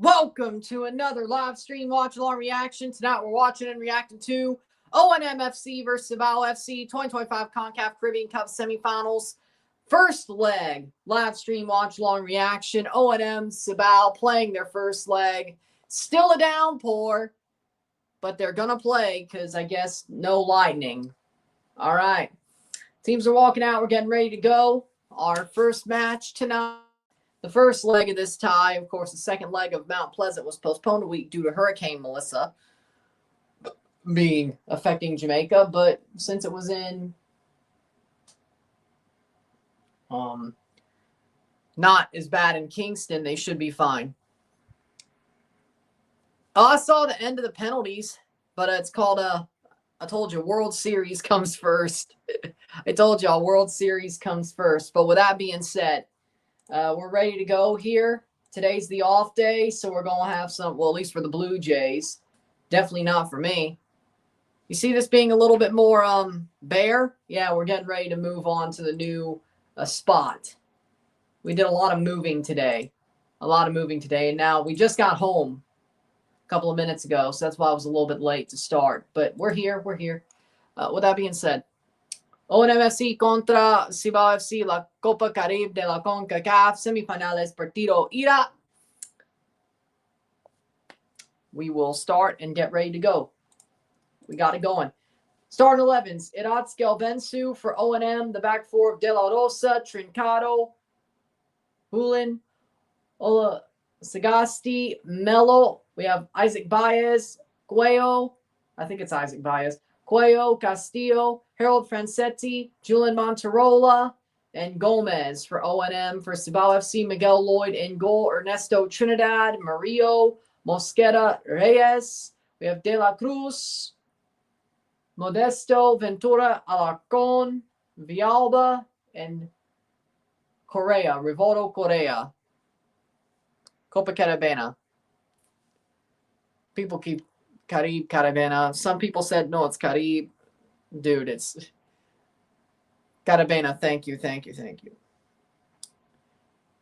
welcome to another live stream Watchalong reaction. Tonight we're watching and reacting to O&M FC versus Cibao FC 2025 CONCACAF Caribbean Cup Semifinals. First leg, live stream Watchalong reaction. O&M Cibao playing their first leg. Still a downpour, but they're going to play because I guess no lightning. All right. Teams are walking out. We're getting ready to go. Our first match tonight. The first leg of this tie, of course, the second leg of Mount Pleasant was postponed a week due to Hurricane Melissa affecting Jamaica. But since it was in not as bad in Kingston, they should be fine. Oh, I saw the end of the penalties, but it's called I told you, World Series comes first. I told y'all, World Series comes first. But with that being said, we're ready to go here. Today's the off day, so we're going to have some, well, at least for the Blue Jays. Definitely not for me. You see this being a little bit more bare? Yeah, we're getting ready to move on to the new spot. We did a lot of moving today. And now we just got home a couple of minutes ago, so that's why I was a little bit late to start. But we're here. With that being said, O&M FC contra Cibao FC, la Copa Caribe de la CONCACAF, Semifinals, partido ida. We will start and get ready to go. We got it going. Starting 11s, Iratz Gelbensu for O&M, the back four of De La Rosa, Trincado, Hulin, Ola Sagasti, Melo. We have Isaac Baez, Cuello, I think it's Isaac Baez, Cuello, Castillo, Harold Francetti, Julian Monterola, and Gomez for O&M. For Cibao FC, Miguel Lloyd in goal, Ernesto Trinidad, Mario, Mosquera, Reyes. We have De La Cruz, Modesto, Ventura, Alarcon, Villalba, and Correa, Rivaldo Correa. Copa Caribena. People keep Caribe, Caribena. Some people said, no, it's Caribe. Dude, it's Caribena. Thank you.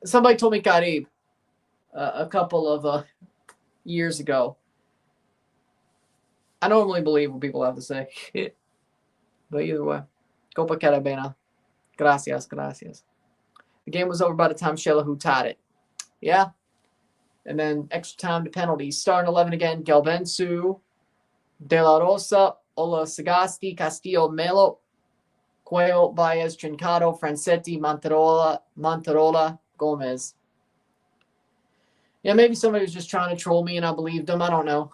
Somebody told me Caribe a couple of years ago. I normally believe what people have to say. But either way, Copa Caribena. Gracias. The game was over by the time Shelahu tied it. Yeah. And then extra time to penalties. Starting 11 again, Gelbensu, De La Rosa, Ola Sagasti, Castillo, Melo, Cuello, Baez, Trincado, Francetti, Monterola, Gomez. Yeah, maybe somebody was just trying to troll me and I believed them. I don't know.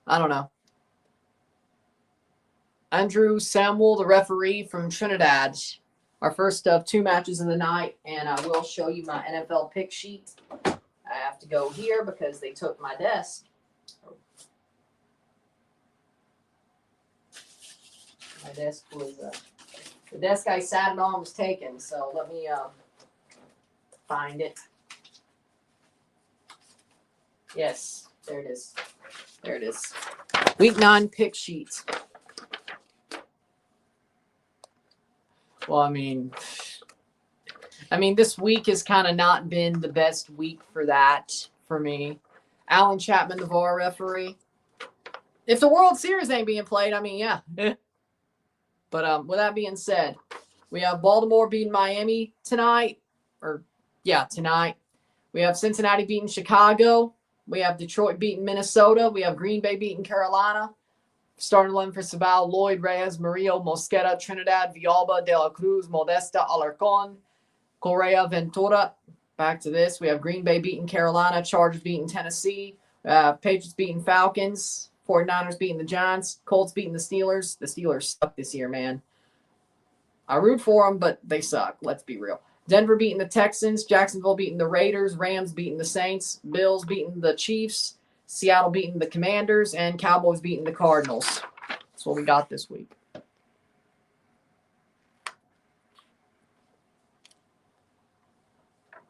I don't know. Andrew Samuel, the referee from Trinidad. Our first of two matches of the night, and I will show you my NFL pick sheet. I have to go here because they took my desk. My desk was, the desk I sat on was taken, so let me find it. Yes, there it is. Week 9 pick sheet. Well, I mean, this week has kind of not been the best week for that for me. Alan Chapman, the VAR referee. If the World Series ain't being played, yeah. But with that being said, we have Baltimore beating Miami tonight. Tonight. We have Cincinnati beating Chicago. We have Detroit beating Minnesota. We have Green Bay beating Carolina. Starting 11 for Cibao, Lloyd, Reyes, Murillo, Mosquera, Trinidad, Villalba, De La Cruz, Modesta, Alarcon, Correa, Ventura. Back to this. We have Green Bay beating Carolina, Chargers beating Tennessee, Patriots beating Falcons, 49ers beating the Giants, Colts beating the Steelers. The Steelers suck this year, man. I root for them, but they suck. Let's be real. Denver beating the Texans, Jacksonville beating the Raiders, Rams beating the Saints, Bills beating the Chiefs, Seattle beating the Commanders, and Cowboys beating the Cardinals. That's what we got this week.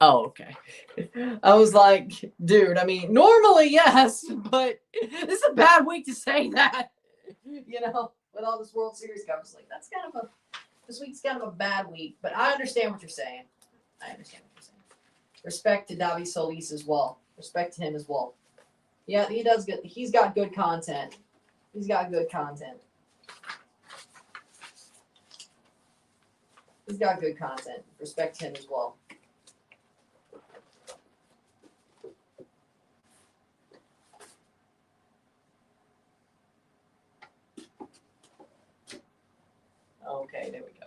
Oh, okay. I was like, dude, normally, yes, but this is a bad week to say that. With all this World Series coverage. Like, that's kind of This week's kind of a bad week, but I understand what you're saying. Respect to Davi Solis as well. Respect to him as well. Yeah, he does good. He's got good content. He's got good content. Respect to him as well. Okay, there we go.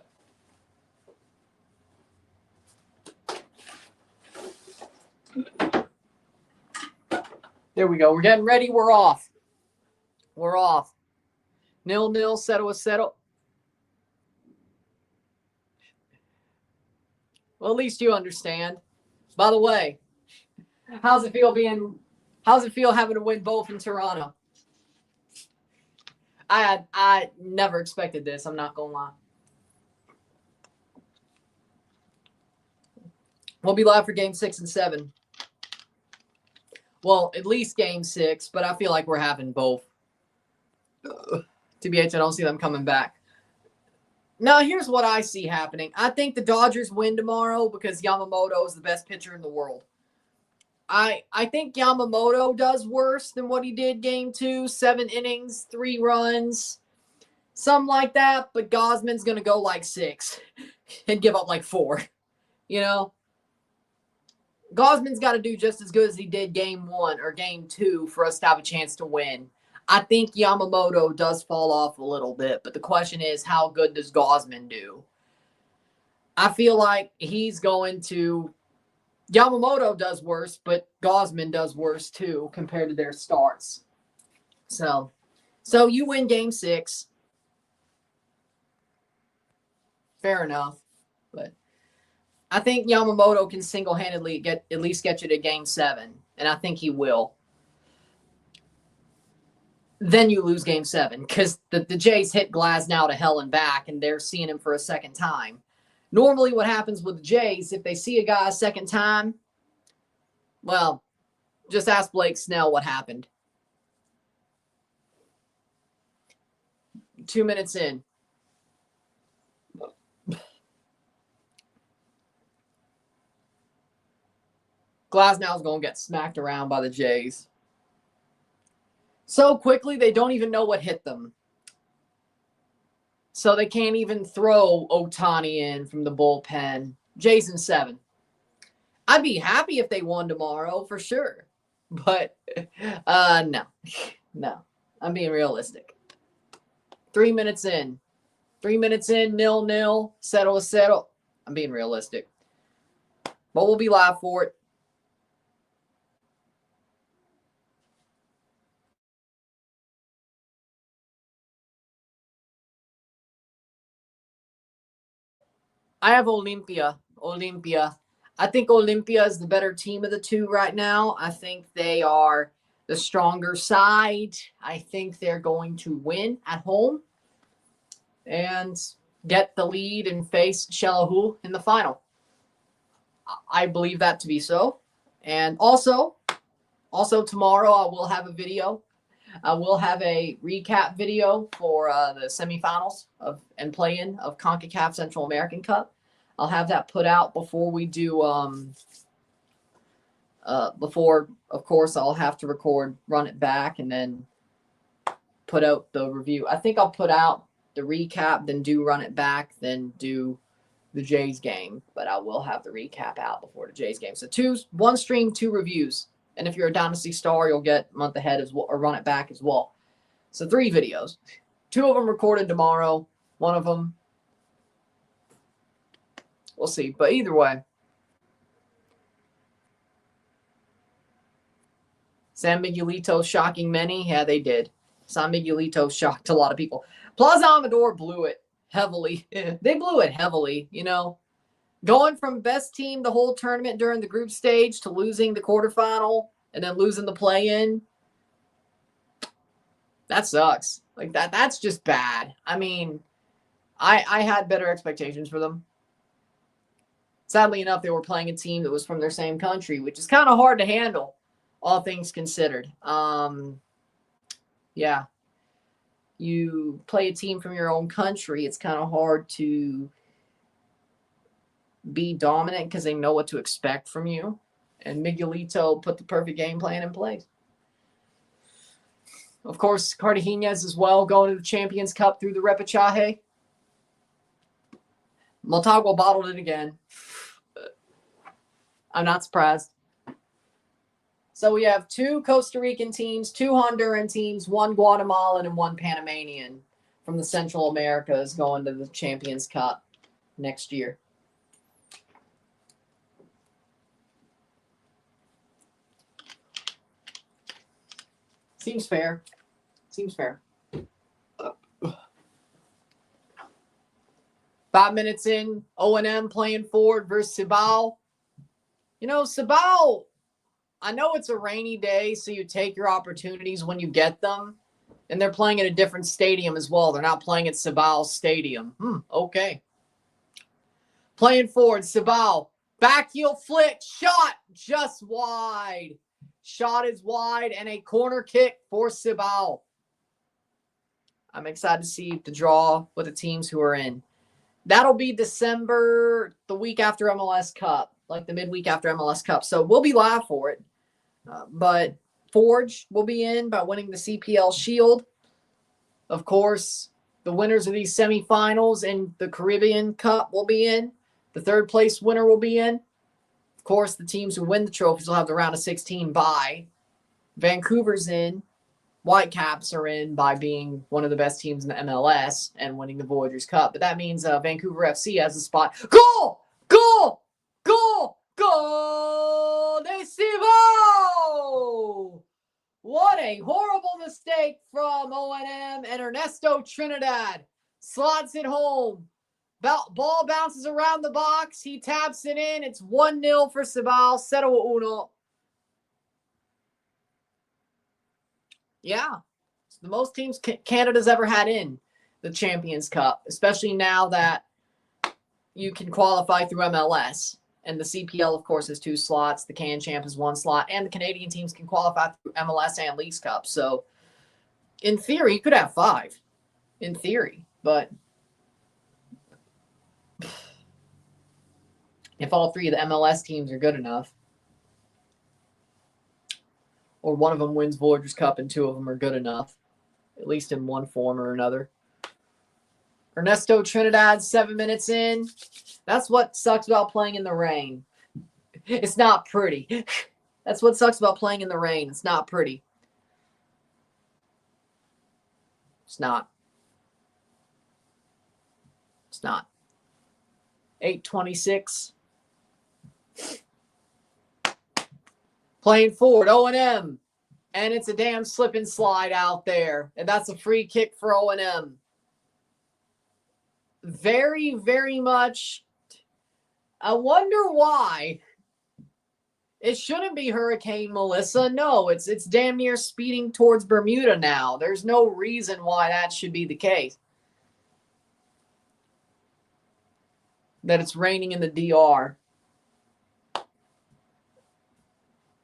There we go. We're getting ready. We're off. 0-0. Settle. Well, at least you understand. By the way, how's it feel having to win both in Toronto? I never expected this. I'm not gonna lie. We'll be live for game 6 and 7. Well, at least game 6, but I feel like we're having both. TBH, I don't see them coming back. Now, here's what I see happening. I think the Dodgers win tomorrow because Yamamoto is the best pitcher in the world. I think Yamamoto does worse than what he did game 2, 7 innings, 3 runs, something like that. But Gausman's going to go like 6 and give up like 4. You know? Gausman's got to do just as good as he did game 1 or game 2 for us to have a chance to win. I think Yamamoto does fall off a little bit, but the question is, how good does Gausman do? I feel like he's going to... Yamamoto does worse, but Gausman does worse too compared to their starts. So you win game 6. Fair enough. But I think Yamamoto can single-handedly at least get you to game 7, and I think he will. Then you lose game 7 because the Jays hit Glasnow to hell and back, and they're seeing him for a second time. Normally what happens with the Jays, if they see a guy a second time, well, just ask Blake Snell what happened. 2 minutes in. Glasnow's going to get smacked around by the Jays. So quickly, they don't even know what hit them. So they can't even throw Ohtani in from the bullpen. Jays in 7. I'd be happy if they won tomorrow, for sure. But, no. I'm being realistic. 3 minutes in. 0-0. Settle. I'm being realistic. But we'll be live for it. I have Olympia. I think Olympia is the better team of the two right now. I think they are the stronger side. I think they're going to win at home and get the lead and face Shelahu in the final. I believe that to be so. And also tomorrow I will have a video. I will have a recap video for the semifinals and play-in of CONCACAF Central American Cup. I'll have that put out before we do. Before, of course, I'll have to run it back, and then put out the review. I think I'll put out the recap, then run it back, then do the Jays game. But I will have the recap out before the Jays game. So 1 stream, 2 reviews. And if you're a Dynasty Star, you'll get month ahead as well, or run it back as well. So 3 videos. 2 of them recorded tomorrow. 1 of them, we'll see. But either way, San Miguelito shocking many. Yeah, they did. San Miguelito shocked a lot of people. Plaza Amador blew it heavily. They blew it heavily, you know. Going from best team the whole tournament during the group stage to losing the quarterfinal and then losing the play-in. That sucks. Like that's just bad. I mean, I had better expectations for them. Sadly enough, they were playing a team that was from their same country, which is kind of hard to handle, all things considered. Yeah. You play a team from your own country, it's kind of hard to be dominant because they know what to expect from you. And Miguelito put the perfect game plan in place. Of course, Cartagenas as well going to the Champions Cup through the repechaje. Motagua bottled it again. I'm not surprised. So we have 2 Costa Rican teams, 2 Honduran teams, 1 Guatemalan, and 1 Panamanian from the Central Americas going to the Champions Cup next year. Seems fair. Seems fair. 5 minutes in, O&M playing forward versus Cibao. You know, Cibao, I know it's a rainy day, so you take your opportunities when you get them. And they're playing at a different stadium as well. They're not playing at Cibao Stadium. Okay. Playing forward, Cibao. Back heel flick, shot just wide. Shot is wide, and a corner kick for Cibao. I'm excited to see the draw with the teams who are in. That'll be December, the week after MLS Cup, like the midweek after MLS Cup. So we'll be live for it. But Forge will be in by winning the CPL Shield. Of course, the winners of these semifinals in the Caribbean Cup will be in. The third place winner will be in. Of course, the teams who win the trophies will have the round of 16 bye. Vancouver's in. Whitecaps are in by being one of the best teams in the MLS and winning the Voyagers Cup. But that means Vancouver FC has a spot. Goal! Goal! Goal! Goal! De Cibao! What a horrible mistake from O&M and Ernesto Trinidad. Slots it home. Ball bounces around the box. He taps it in. It's 1-0 for Cibao. 0-1. Yeah, it's the most teams Canada's ever had in the Champions Cup, especially now that you can qualify through MLS. And the CPL, of course, has 2 slots. The Can Champ has 1 slot. And the Canadian teams can qualify through MLS and Leagues Cup. So, in theory, you could have 5. In theory. But if all 3 of the MLS teams are good enough, or one of them wins Voyagers Cup and 2 of them are good enough, at least in one form or another. Ernesto Trinidad, 7 minutes in. That's what sucks about playing in the rain. It's not pretty. That's what sucks about playing in the rain. It's not pretty. It's not. It's not. 8:26. Playing forward, O&M. And it's a damn slip and slide out there. And that's a free kick for O&M. Very, very much. I wonder why. It shouldn't be Hurricane Melissa. No, it's damn near speeding towards Bermuda now. There's no reason why that should be the case. That it's raining in the DR.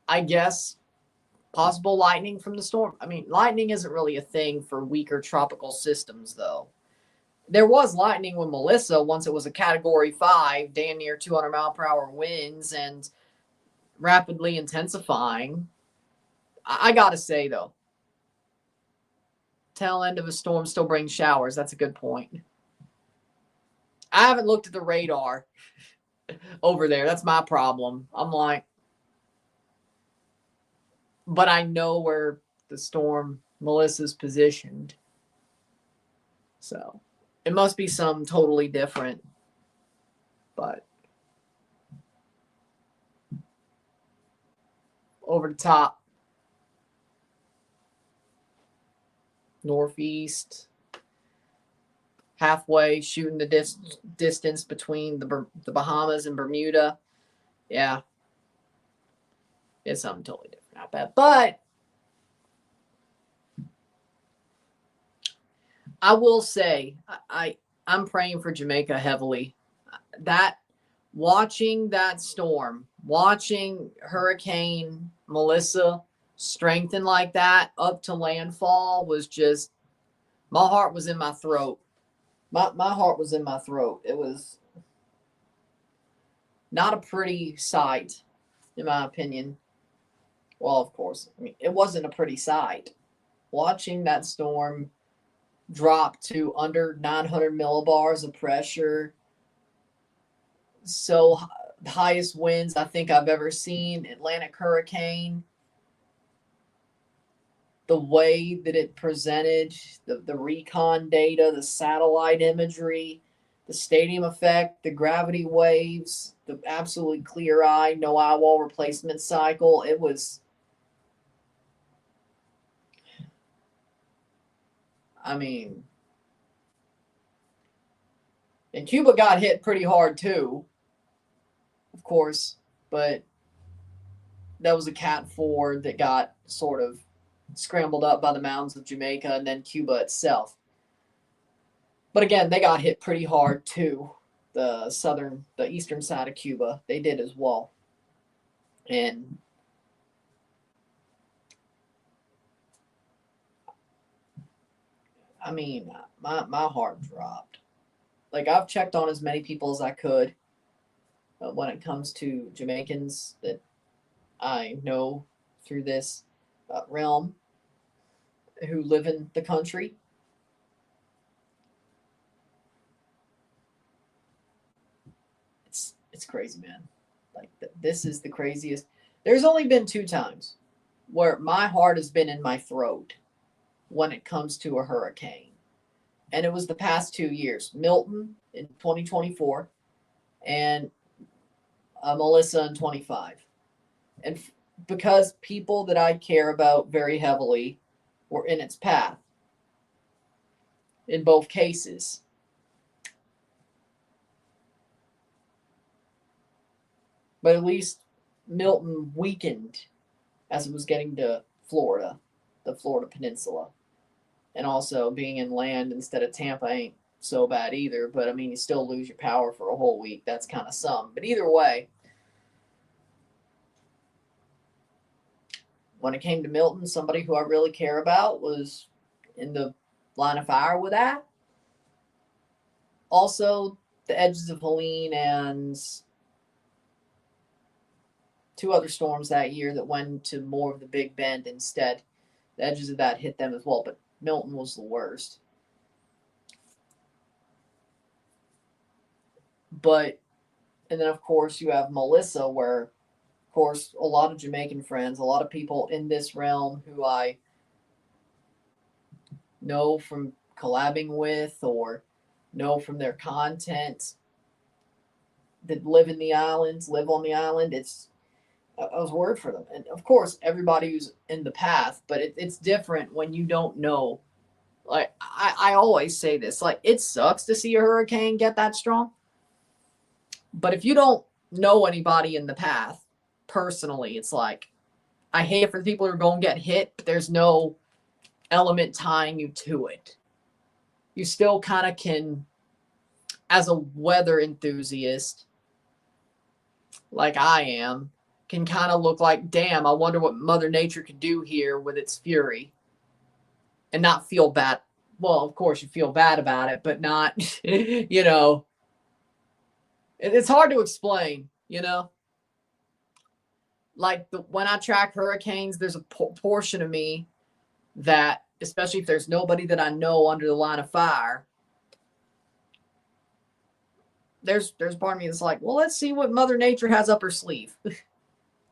I guess possible lightning from the storm. I mean, lightning isn't really a thing for weaker tropical systems, though. There was lightning with Melissa once it was a Category 5, damn near 200-mile-per-hour winds and rapidly intensifying. I got to say, though, tail end of a storm still brings showers. That's a good point. I haven't looked at the radar over there. That's my problem. I'm like, but I know where the storm Melissa's positioned. So it must be something totally different. But over the top. Northeast. Halfway, shooting the distance between the Bahamas and Bermuda. Yeah. It's something totally different. Not bad. But I will say, I'm praying for Jamaica heavily. Watching that storm, watching Hurricane Melissa strengthen like that up to landfall was just, my heart was in my throat. My heart was in my throat. It was Not a pretty sight, in my opinion. Well, of course, I mean, it wasn't a pretty sight. Watching that storm drop to under 900 millibars of pressure, so highest winds I think I've ever seen, Atlantic hurricane, the way that it presented, the recon data, the satellite imagery, the stadium effect, the gravity waves, the absolutely clear eye, no eye wall replacement cycle. It was, I mean, and Cuba got hit pretty hard too, of course, but that was a Cat 4 that got sort of scrambled up by the mountains of Jamaica and then Cuba itself. But again, they got hit pretty hard too. The eastern side of Cuba, they did as well. And I mean, my heart dropped. Like, I've checked on as many people as I could when it comes to Jamaicans that I know through this realm who live in the country. It's crazy, man. Like, this is the craziest. There's only been 2 times where my heart has been in my throat when it comes to a hurricane. And it was the past 2 years. Milton in 2024 and Melissa in 25. And because people that I care about very heavily were in its path in both cases. But at least Milton weakened as it was getting to Florida, the Florida Peninsula. And also being inland instead of Tampa ain't so bad either. But I mean, you still lose your power for a whole week. That's kind of some. But either way, when it came to Milton, somebody who I really care about was in the line of fire with that. Also, the edges of Helene and 2 other storms that year that went to more of the Big Bend instead. The edges of that hit them as well, but Milton was the worst. But, and then of course you have Melissa, where, of course, a lot of Jamaican friends, a lot of people in this realm who I know from collabing with or know from their content that live in the islands, live on the island. I was worried for them. And of course, everybody who's in the path, but it's different when you don't know. Like, I always say this, like, it sucks to see a hurricane get that strong. But if you don't know anybody in the path personally, it's like, I hate it for the people who are going to get hit, but there's no element tying you to it. You still kind of can, as a weather enthusiast, like I am, can kind of look like, damn, I wonder what Mother Nature could do here with its fury. And not feel bad. Well, of course, you feel bad about it, but not, you know, it's hard to explain, you know. Like, when I track hurricanes, there's a portion of me that, especially if there's nobody that I know under the line of fire, there's part of me that's like, well, let's see what Mother Nature has up her sleeve.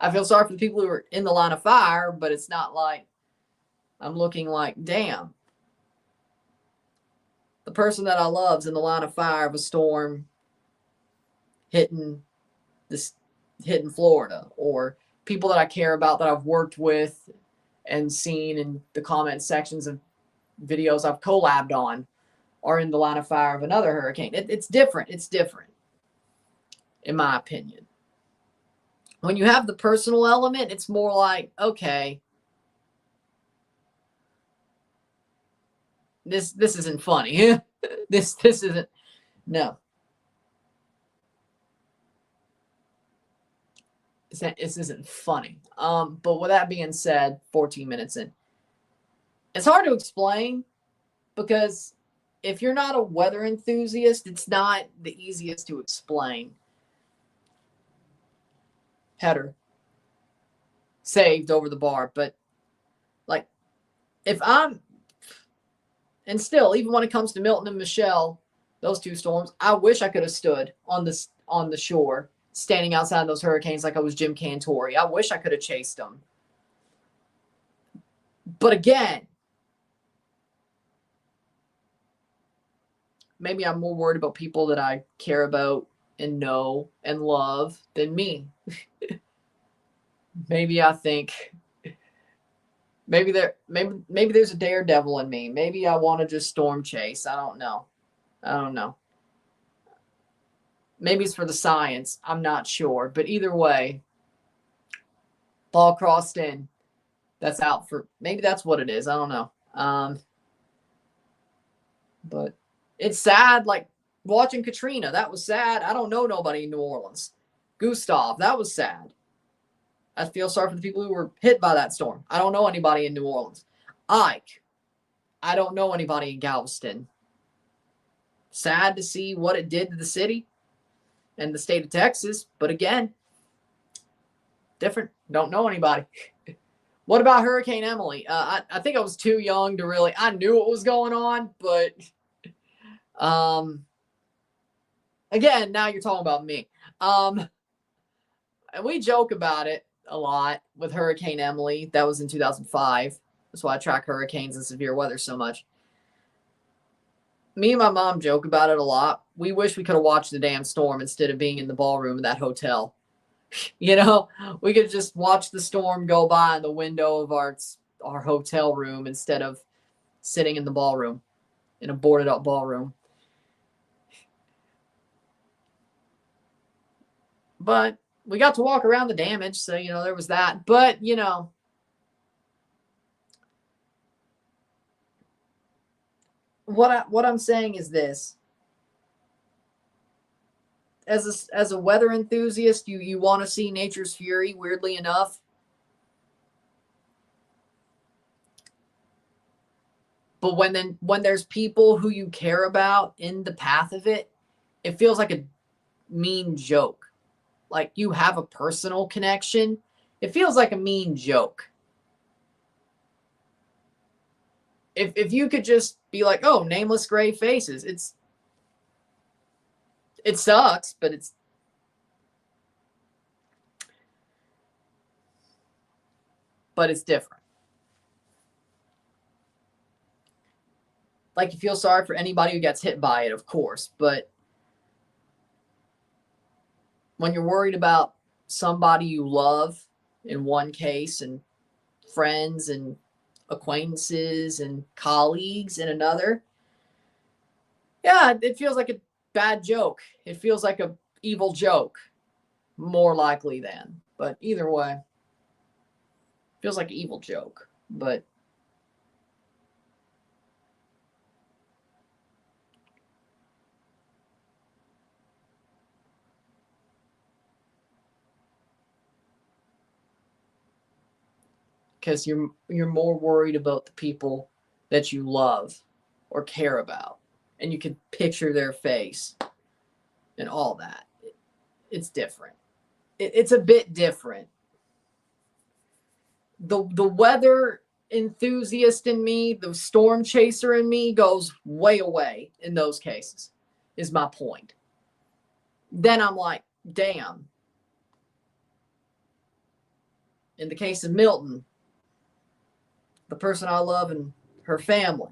I feel sorry for the people who are in the line of fire, but it's not like I'm looking like, damn, the person that I love's in the line of fire of a storm hitting Florida, or people that I care about that I've worked with and seen in the comment sections of videos I've collabed on are in the line of fire of another hurricane. It's different. It's different, in my opinion. When you have the personal element, it's more like, okay, this isn't funny. this isn't, no. This isn't funny. But with that being said, 14 minutes in, it's hard to explain because if you're not a weather enthusiast, it's not the easiest to explain. header saved over the bar. But like, and still, even when it comes to Milton and Michelle, those two storms, I wish I could have stood on the shore, standing outside those hurricanes like I was Jim Cantori. I wish I could have chased them. But again, maybe I'm more worried about people that I care about and know and love than me. Maybe I think maybe there's a daredevil in me. Maybe I want to just storm chase. I don't know. Maybe it's for the science. I'm not sure. But either way, ball crossed in. That's out for, maybe that's what it is. I don't know. But it's sad, like watching Katrina. That was sad. I don't know nobody in New Orleans. Gustav, that was sad. I feel sorry for the people who were hit by that storm. I don't know anybody in New Orleans. Ike, I don't know anybody in Galveston. Sad to see what it did to the city and the state of Texas. But again, different. Don't know anybody. What about Hurricane Emily? I think I was too young to really, I knew what was going on, but again, now you're talking about me. And we joke about it a lot with Hurricane Emily. That was in 2005. That's why I track hurricanes and severe weather so much. Me and my mom joke about it a lot. We wish we could have watched the damn storm instead of being in the ballroom of that hotel. You know, we could just watch the storm go by in the window of our hotel room instead of sitting in the ballroom, in a boarded up ballroom. But we got to walk around the damage, so, you know, there was that. But, you know, what I'm saying is this. As a weather enthusiast, you want to see nature's fury, weirdly enough. But when there's people who you care about in the path of it, it feels like a mean joke. Like you have a personal connection. It feels like a mean joke. If you could just be like, oh, nameless gray faces, it sucks, but it's different. Like you feel sorry for anybody who gets hit by it, of course, but when you're worried about somebody you love in one case and friends and acquaintances and colleagues in another, yeah, it feels like a bad joke. It feels like a evil joke, more likely than. But either way, feels like an evil joke. But because you're more worried about the people that you love or care about, and you can picture their face and all that. It's different. It's a bit different. The weather enthusiast in me, the storm chaser in me, goes way away in those cases, is my point. Then I'm like, damn. In the case of Milton, the person I love and her family.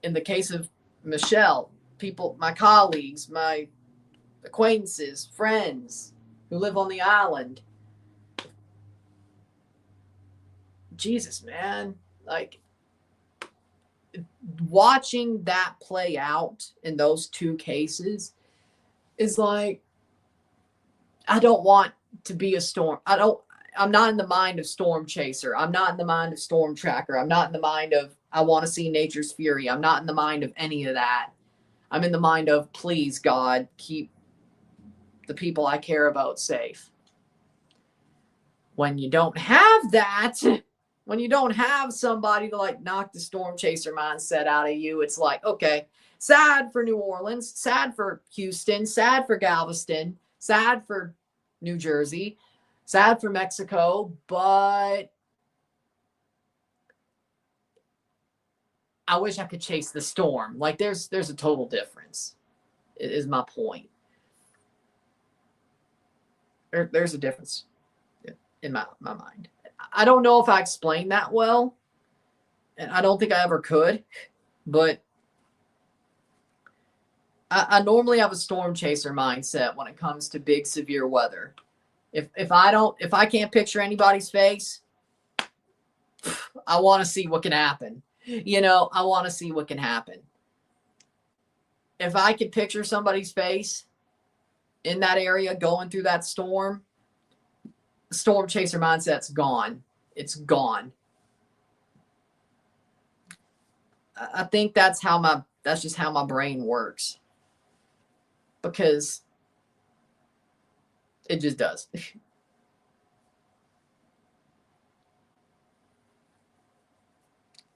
In the case of Michelle, people, my colleagues, my acquaintances, friends who live on the island. Jesus, man. Like, watching that play out in those two cases is like, I don't want to be a storm. I'm not in the mind of storm chaser. I'm not in the mind of storm tracker. I'm not in the mind of, I want to see nature's fury. I'm not in the mind of any of that. I'm in the mind of, please, God, keep the people I care about safe. When you don't have that, when you don't have somebody to like knock the storm chaser mindset out of you, it's like, okay, sad for New Orleans, sad for Houston, sad for Galveston, sad for New Jersey. Sad for Mexico, but I wish I could chase the storm. Like there's a total difference. Is my point. There's a difference in my mind. I don't know if I explained that well, and I don't think I ever could, but I normally have a storm chaser mindset when it comes to big severe weather. If I can't picture anybody's face, I want to see what can happen. I want to see what can happen. If I can picture somebody's face in that area going through that storm, the storm chaser mindset's gone. It's gone. I think that's just how my brain works. Because it just does.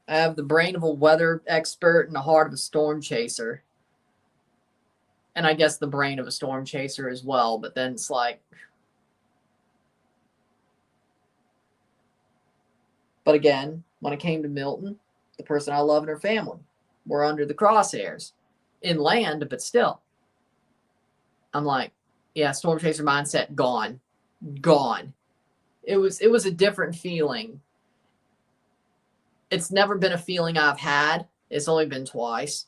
I have the brain of a weather expert and the heart of a storm chaser. And I guess the brain of a storm chaser as well. But then it's like. But again, when it came to Milton, the person I love and her family were under the crosshairs. Inland, but still. I'm like, yeah, storm chaser mindset gone. Gone. It was a different feeling. It's never been a feeling I've had. It's only been twice.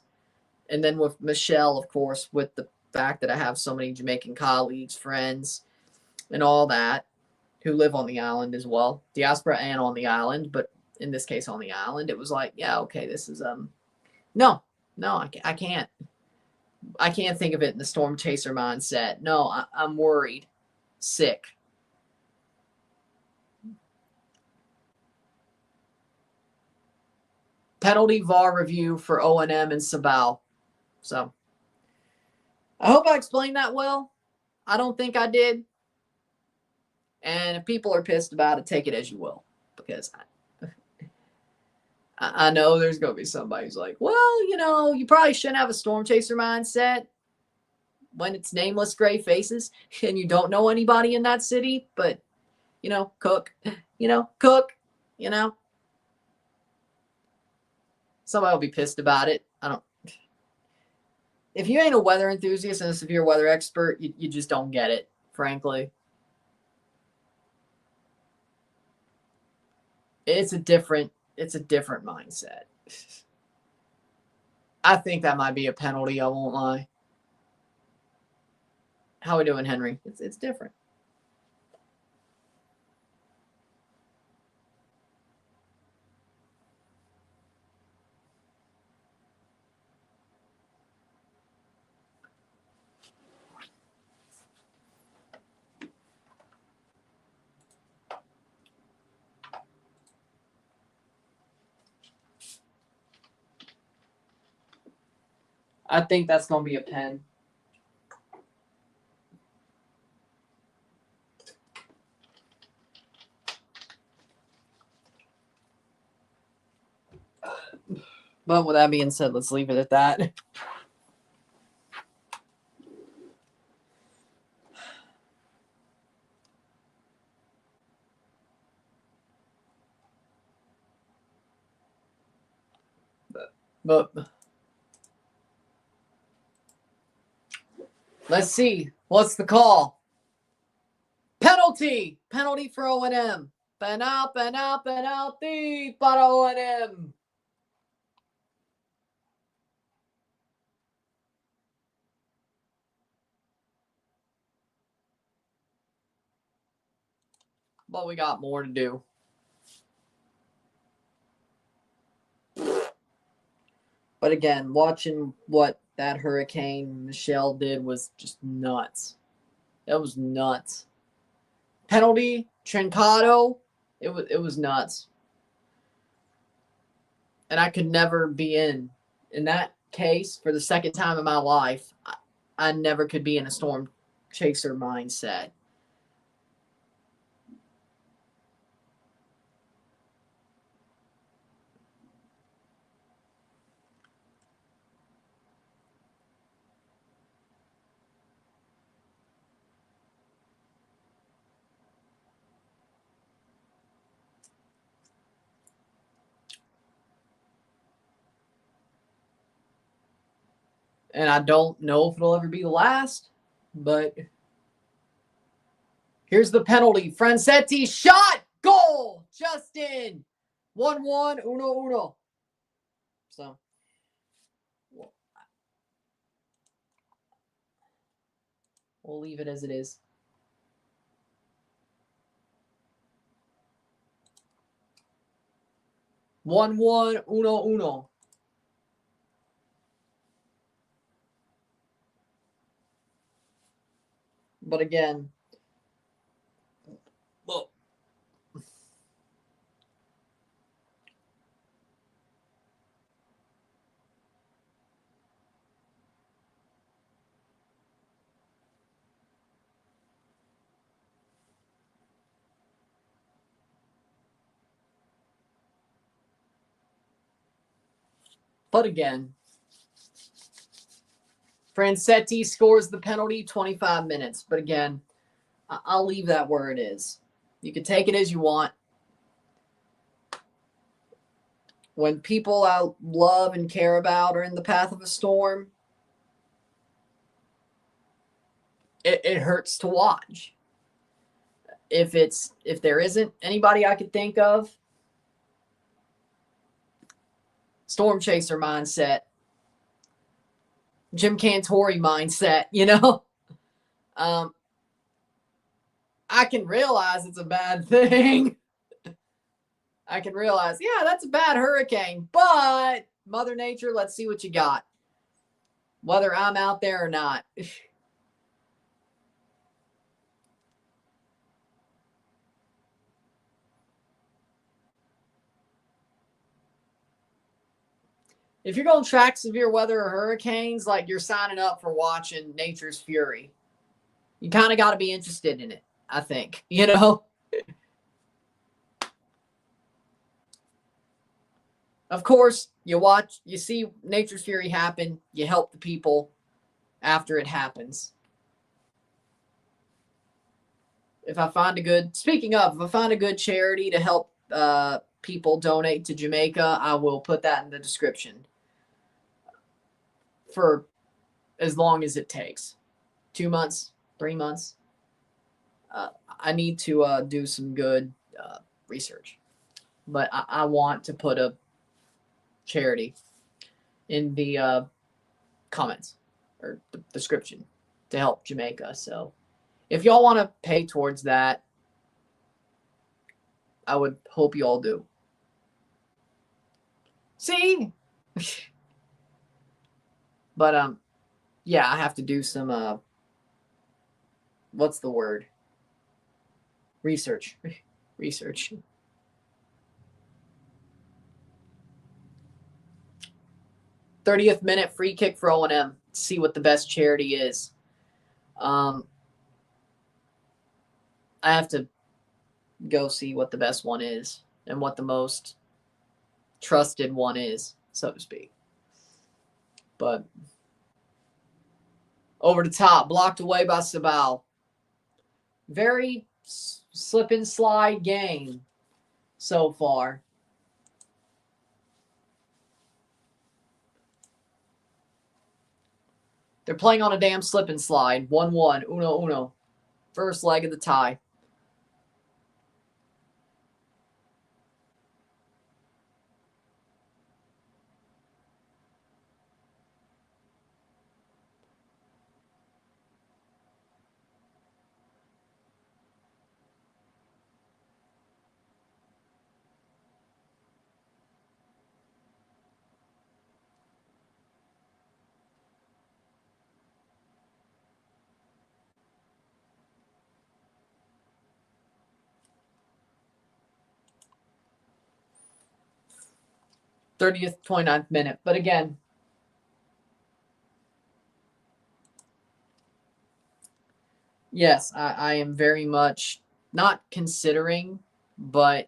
And then with Michelle, of course, with the fact that I have so many Jamaican colleagues, friends, and all that who live on the island as well, diaspora and on the island, but in this case on the island, it was like, yeah, okay, this is no, I can't. I can't think of it in the storm chaser mindset. No, I'm worried, sick. Penalty VAR review for O&M and Cibao. So I hope I explained that well. I don't think I did. And if people are pissed about it, take it as you will. Because I know there's going to be somebody who's like, well, you probably shouldn't have a storm chaser mindset when it's nameless gray faces and you don't know anybody in that city. But, cook. Somebody will be pissed about it. If you ain't a weather enthusiast and a severe weather expert, you just don't get it, frankly. It's a different mindset. I think that might be a penalty, I won't lie. How we doing, Henry? It's different. I think that's going to be a pen. But with that being said, let's leave it at that. But let's see. What's the call? Penalty for O&M. Penalty para O&M. But we got more to do. But again, watching what that Hurricane Michelle did was just nuts. That was nuts. Penalty, Trincado, it was nuts. And I could never be in that case for the second time in my life. I never could be in a storm chaser mindset. And I don't know if it'll ever be the last, but here's the penalty. Francetti shot, goal, Justin. 1-1, uno. So, we'll leave it as it is. One, uno. But again, well, again, Francetti scores the penalty 25 minutes. But again, I'll leave that where it is. You can take it as you want. When people I love and care about are in the path of a storm, it hurts to watch. If there isn't anybody I could think of, storm chaser mindset, Jim Cantori mindset, I can realize it's a bad thing. I can realize, yeah, that's a bad hurricane, but Mother Nature, let's see what you got. Whether I'm out there or not. If you're going to track severe weather or hurricanes, like you're signing up for watching nature's fury. You kind of got to be interested in it, I think, Of course, you see nature's fury happen, you help the people after it happens. If I find a good charity to help people donate to Jamaica, I will put that in the description for as long as it takes. 2 months, 3 months. I need to do some good research. But I want to put a charity in the comments or the description to help Jamaica. So if y'all want to pay towards that, I would hope you all do. See? But yeah, I have to do some what's the word? Research. 30th minute free kick for O&M. See what the best charity is. I have to go see what the best one is and what the most trusted one is, so to speak. But over the top, blocked away by Cibao. Very slip and slide game so far. They're playing on a damn slip and slide. 1-1, uno. First leg of the tie. '30th, 29th minute. But again, yes, I am very much not considering, but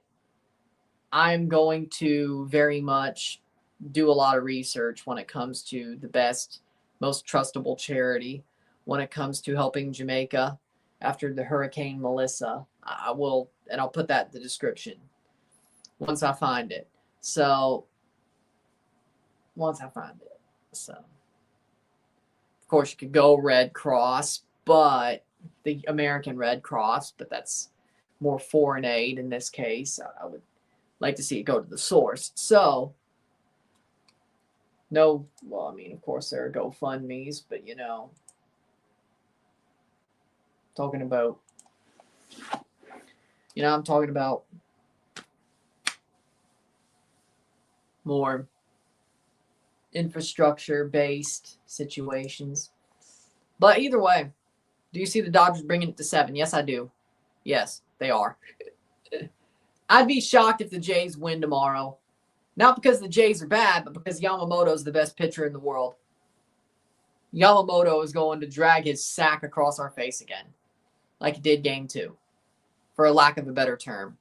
I'm going to very much do a lot of research when it comes to the best, most trustable charity when it comes to helping Jamaica after the Hurricane Melissa. I will, and I'll put that in the description once I find it. So, course, you could go Red Cross, but the American Red Cross, but that's more foreign aid in this case. I would like to see it go to the source. So, no, well, I mean, of course, there are GoFundMes, but, you know, talking about, you know, I'm talking about more infrastructure-based situations. But either way, do you see the Dodgers bringing it to 7? Yes, I do. Yes, they are. I'd be shocked if the Jays win tomorrow. Not because the Jays are bad, but because Yamamoto is the best pitcher in the world. Yamamoto is going to drag his sack across our face again, like he did Game 2, for a lack of a better term.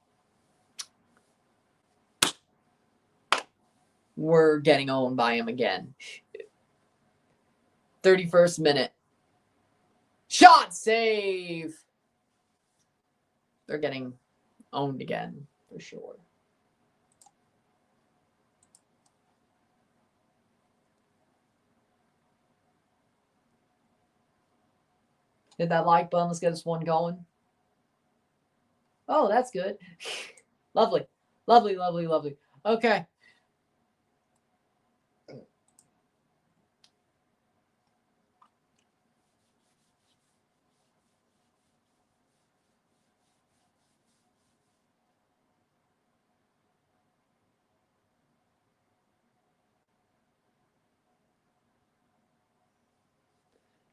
We're getting owned by him again. 31st minute. Shot save. They're getting owned again, for sure. Hit that like button. Let's get this one going. Oh, that's good. Lovely. Lovely, lovely, lovely. Okay.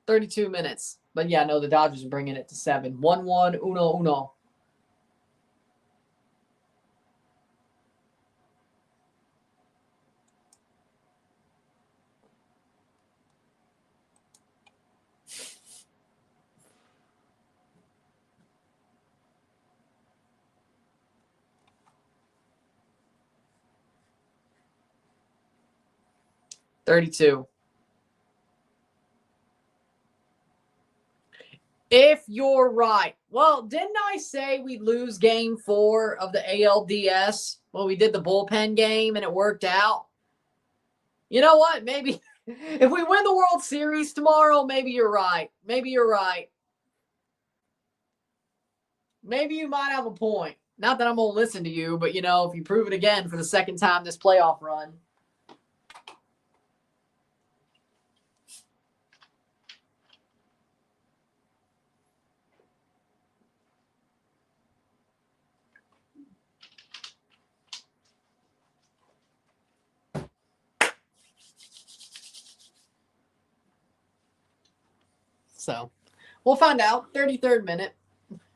$32 minutes. But yeah, no, the Dodgers are bringing it to 7. 1-1, uno. $32. If you're right. Well, didn't I say we'd lose Game 4 of the ALDS when we did the bullpen game and it worked out? You know what? Maybe if we win the World Series tomorrow, maybe you're right. Maybe you're right. Maybe you might have a point. Not that I'm going to listen to you, but, you know, if you prove it again for the second time this playoff run. So, we'll find out. 33rd minute.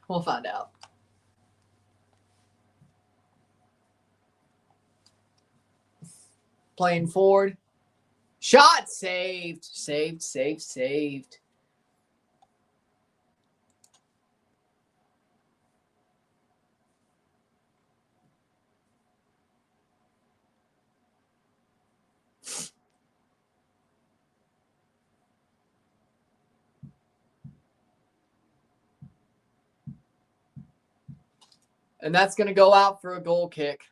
We'll find out. Playing forward. Shot saved. Saved. And that's going to go out for a goal kick.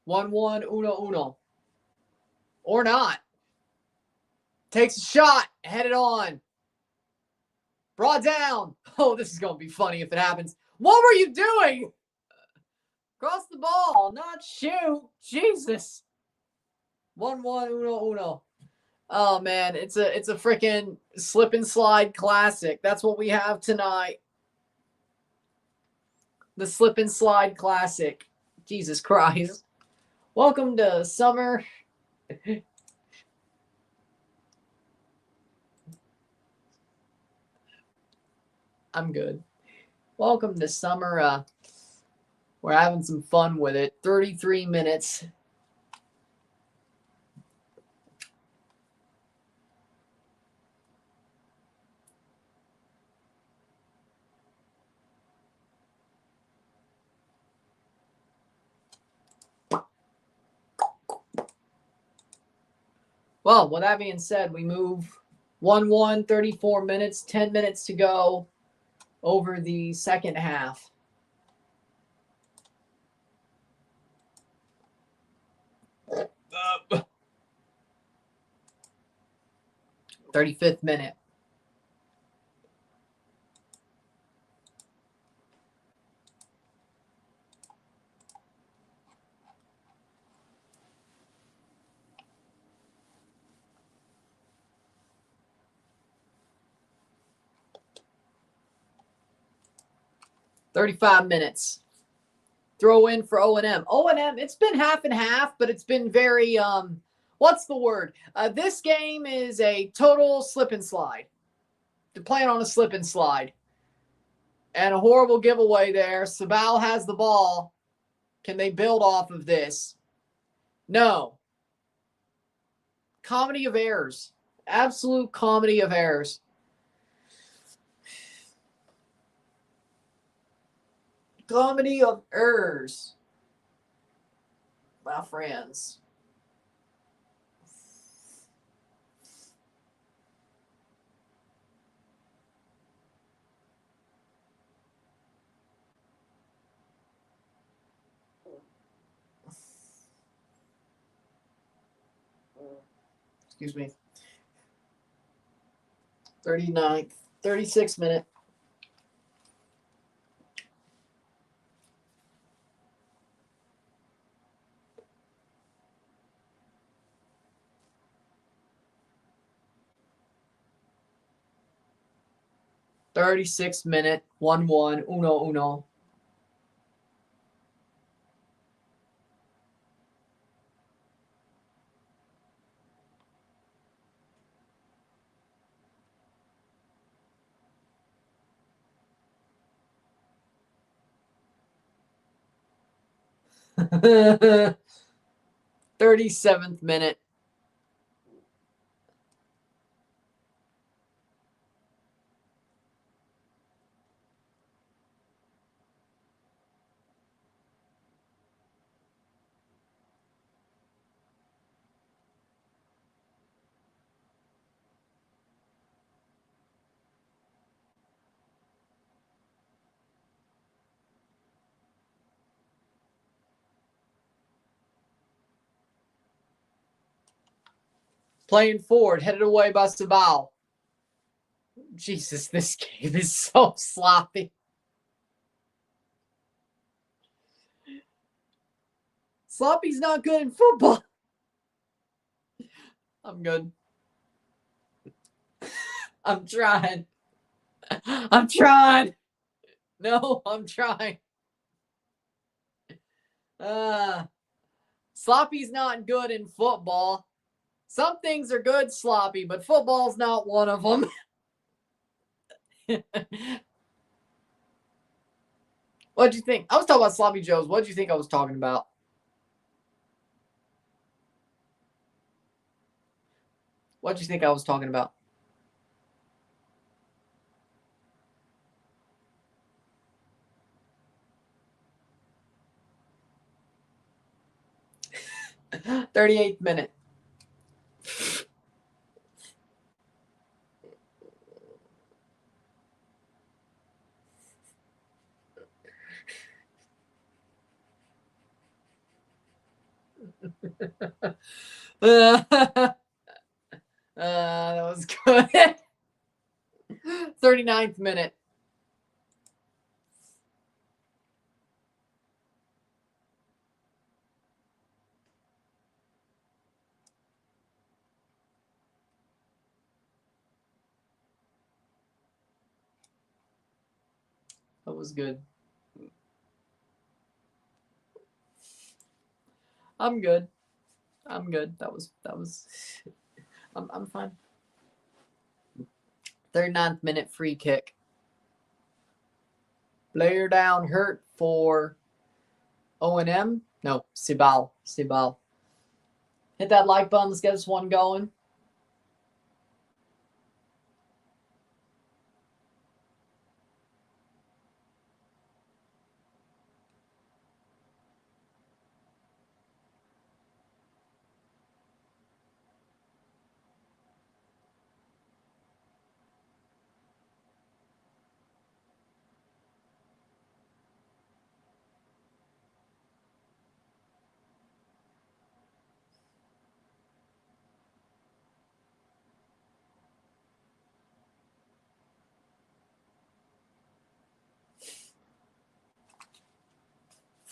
1-1, uno. Or not. Takes a shot. Headed on. Brought down. Oh, this is going to be funny if it happens. What were you doing? Cross the ball, not shoot. Jesus. 1-1, uno. Oh, man. It's a freaking slip and slide classic. That's what we have tonight. The slip and slide classic. Jesus Christ. Welcome to summer. I'm good. Welcome to summer. We're having some fun with it. 33 minutes. Well, with that being said, we move 1-1, 34 minutes, 10 minutes to go over the second half. 35th minute. $35 minutes. Throw in for O&M. O&M, it's been half and half, but it's been very, what's the word? This game is a total slip and slide. They're playing on a slip and slide. And a horrible giveaway there. Cibao has the ball. Can they build off of this? No. Comedy of errors. Absolute comedy of errors. Comedy of errors. My friends. Excuse me. 39th, 36th minute. '36th minute, 1-1, uno. '37th minute. Playing forward, headed away by Cibao. Jesus, this game is so sloppy. Sloppy's not good in football. I'm good. I'm trying. I'm trying. No, I'm trying. Sloppy's not good in football. Some things are good, sloppy, but football's not one of them. What'd you think? I was talking about Sloppy Joes. What'd you think I was talking about? What'd you think I was talking about? '38th minute. That was good. 39th minute. That was good. I'm good. That was I'm fine. 39th minute free kick. Player down hurt for O&M. No, Cibao. Hit that like button. Let's get this one going.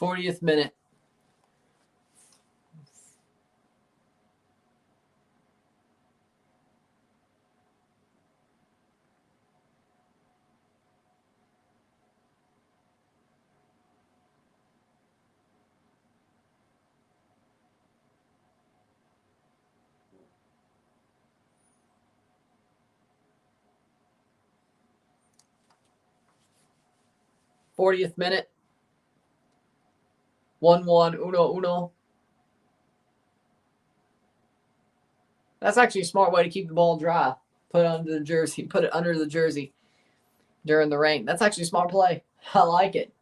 40th minute. '40th minute. 1-1, uno. That's actually a smart way to keep the ball dry. Put it under the jersey. Put it under the jersey during the rain. That's actually a smart play. I like it.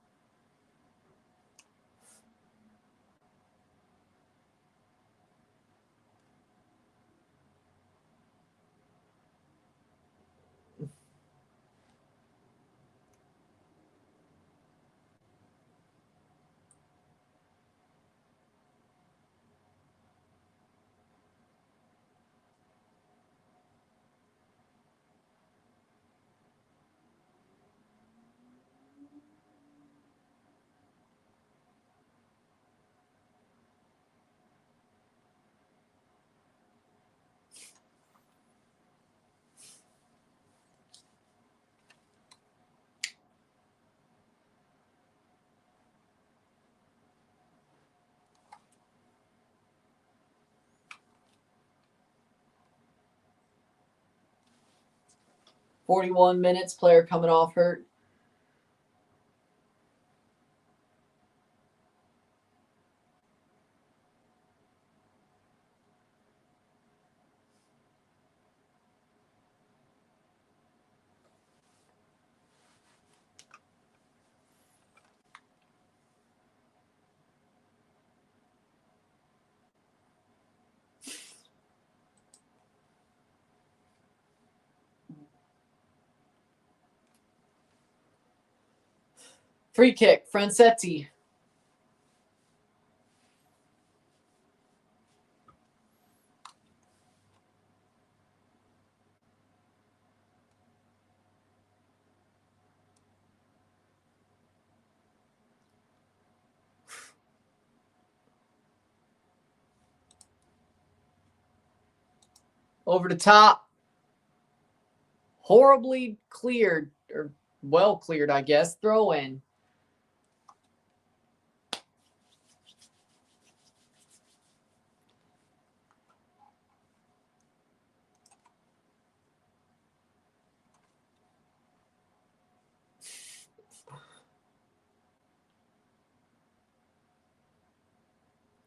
'41 minutes. Player coming off hurt. Free kick. Francetti. Over the top. Horribly cleared, or well cleared, I guess. Throw in.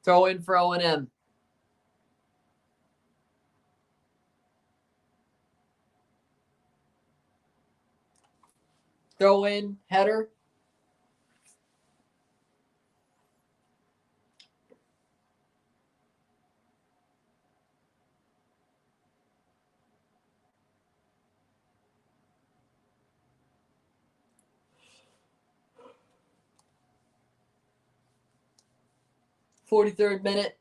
Throw in for O&M. Throw in, header. '43rd minute.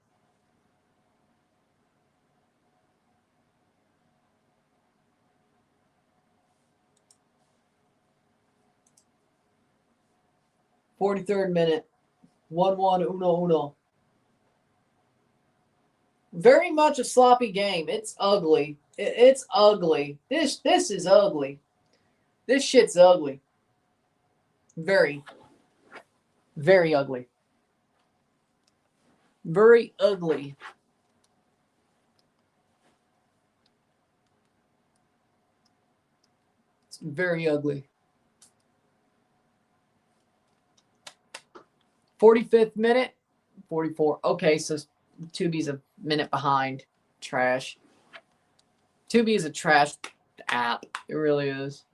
'43rd minute. 1-1, uno. Very much a sloppy game. It's ugly. It's ugly. This is ugly. This shit's ugly. Very, very ugly. Very ugly. It's very ugly. 45th minute. 44. Okay, so Tubi's a minute behind. Trash. Tubi is a trash app. It really is.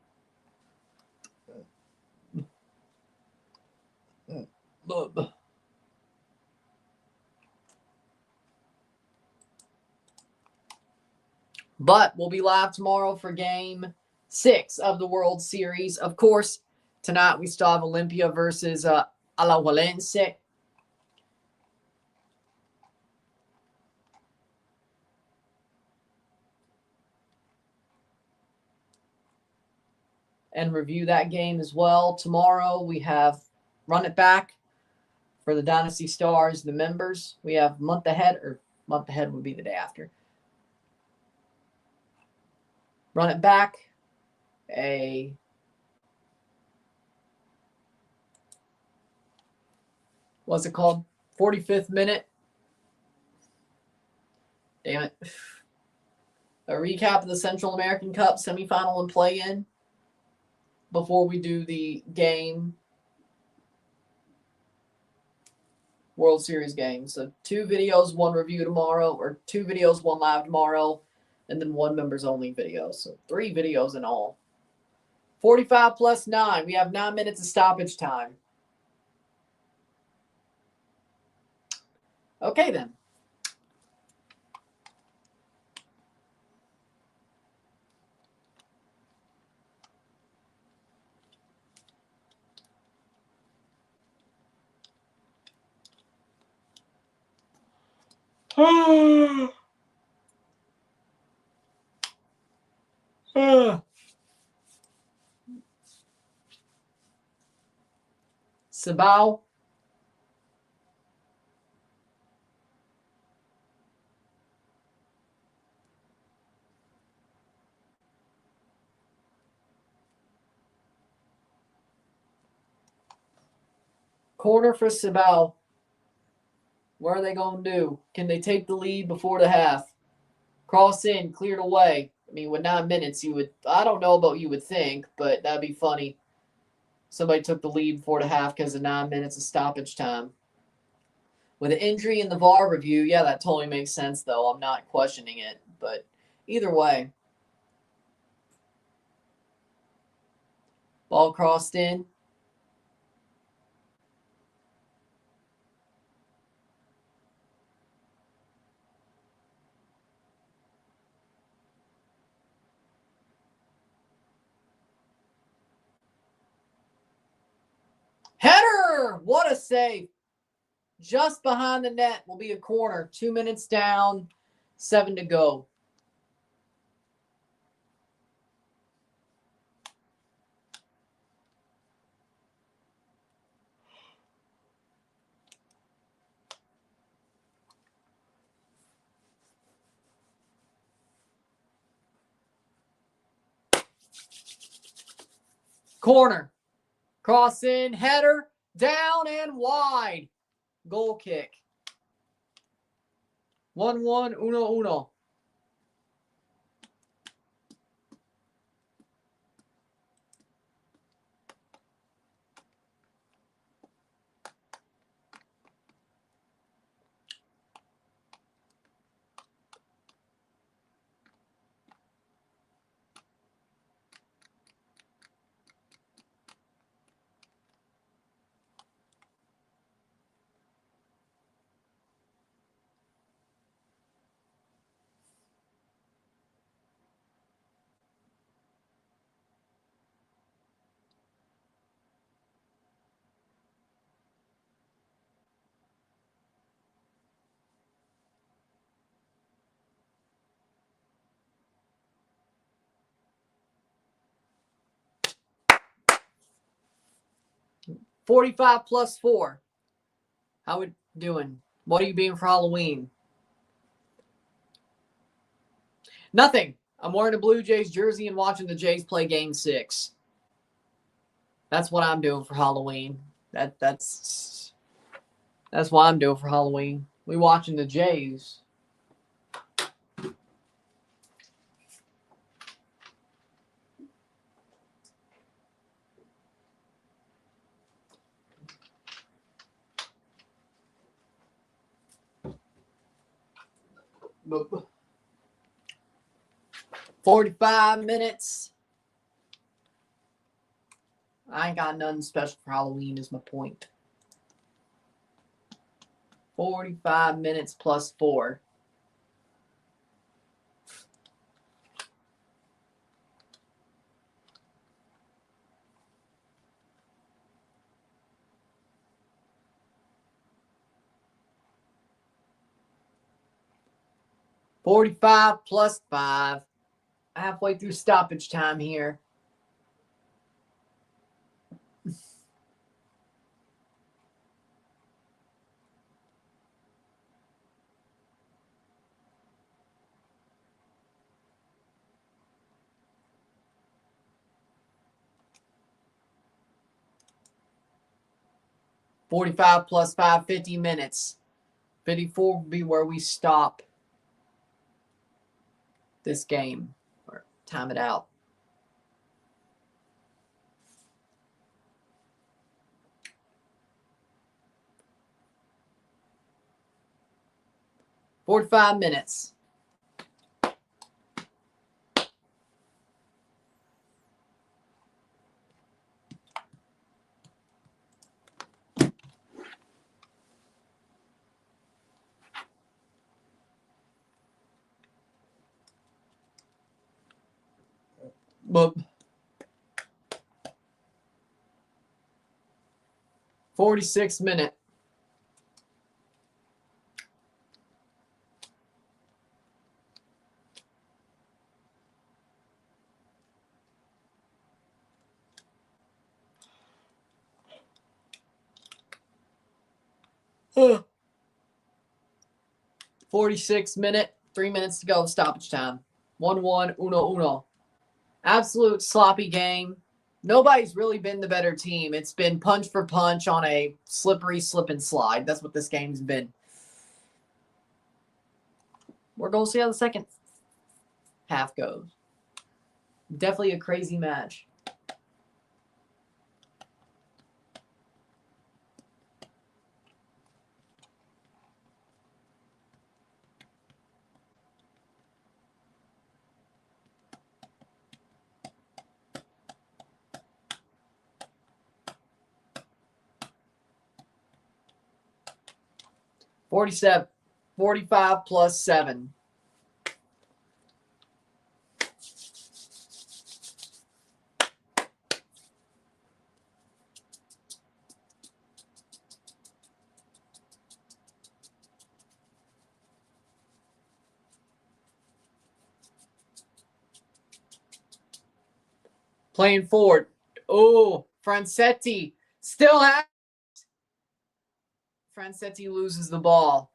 But we'll be live tomorrow for game 6 of the World Series. Of course, tonight we still have Olympia versus Alajuelense. And review that game as well. Tomorrow we have Run It Back for the Dynasty Stars, the members. We have month ahead, or month ahead would be the day after. Run it back. What's it called? 45th minute. Damn it. A recap of the Central American Cup semifinal and play-in before we do the game. World Series game. So 2 videos, 1 review tomorrow, or 2 videos, 1 live tomorrow, and then 1 members only video. So 3 videos in all. 45 plus 9. We have 9 minutes of stoppage time. Okay then. Cibao. Corner for Cibao. What are they going to do? Can they take the lead before the half? Cross in, cleared away. I mean, with 9 minutes, I don't know about you would think, but that'd be funny. Somebody took the lead before the half because of 9 minutes of stoppage time. With an injury in the VAR review, yeah, that totally makes sense, though. I'm not questioning it. But either way. Ball crossed in. Header! What a save. Just behind the net will be a corner. 2 minutes down, 7 to go. Corner. Cross in, header, down and wide. Goal kick. 1-1, 1-1. $45 plus 4. How we doing? What are you being for Halloween? Nothing. I'm wearing a Blue Jays jersey and watching the Jays play Game 6. That's what I'm doing for Halloween. That's what I'm doing for Halloween. We watching the Jays. Boop. 45 minutes. I ain't got nothing special for Halloween is my point. 45 minutes plus 4. $45 plus 5. Halfway through stoppage time here. 45 plus 5, 50 minutes. 54 will be where we stop this game or time it out. "45 minutes. But 46 minute. Huh. 46 minute, 3 minutes to go, stoppage time. 1-1, uno. Absolute sloppy game. Nobody's really been the better team. It's been punch for punch on a slippery slip and slide. That's what this game's been. We're going to see how the second half goes. Definitely a crazy match. "47, 45 plus 7. Playing forward. Oh, Francetti still has. Francetti loses the ball.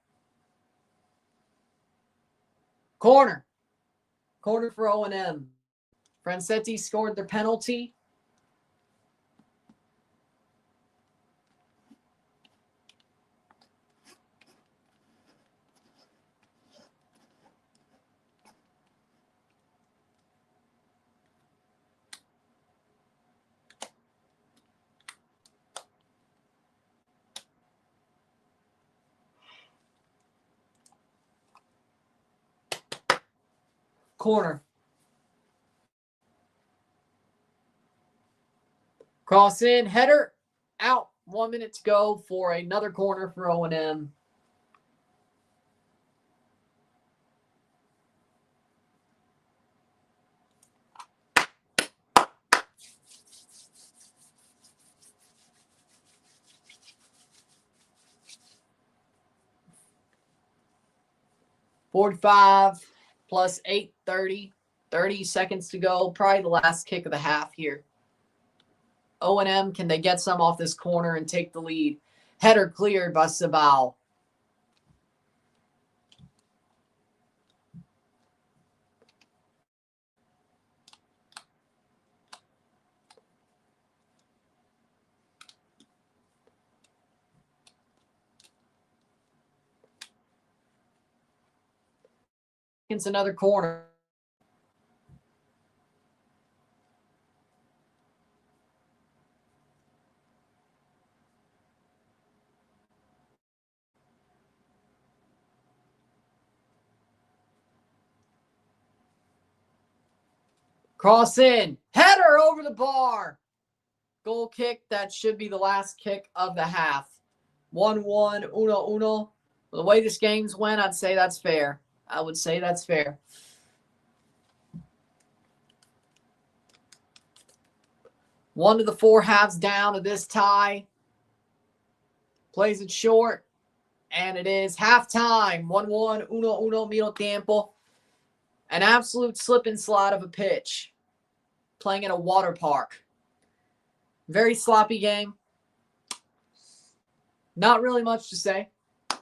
Corner. Corner for O&M. Francetti scored their penalty. Corner. Cross in, header, out. 1 minute to go for another corner for O&M. "45 plus 8, 30. 30 seconds to go. Probably the last kick of the half here. O&M, can they get some off this corner and take the lead? Header cleared by Cibao. It's another corner. Cross in. Header over the bar. Goal kick. That should be the last kick of the half. 1-1, uno. The way this game's went, I'd say that's fair. I would say that's fair. One of the 4 halves down of this tie. Plays it short. And it is halftime. 1-1, uno, medio tiempo. An absolute slip and slide of a pitch. Playing in a water park. Very sloppy game. Not really much to say.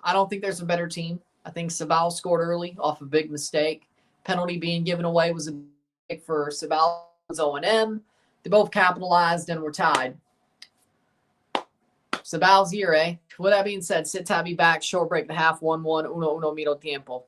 I don't think there's a better team. I think Cibao scored early off a big mistake. Penalty being given away was a mistake for Cibao's O&M. They both capitalized and were tied. Cibao's here, eh? With that being said, sit tight, be back. Short break, the half, 1-1. Uno miro tiempo.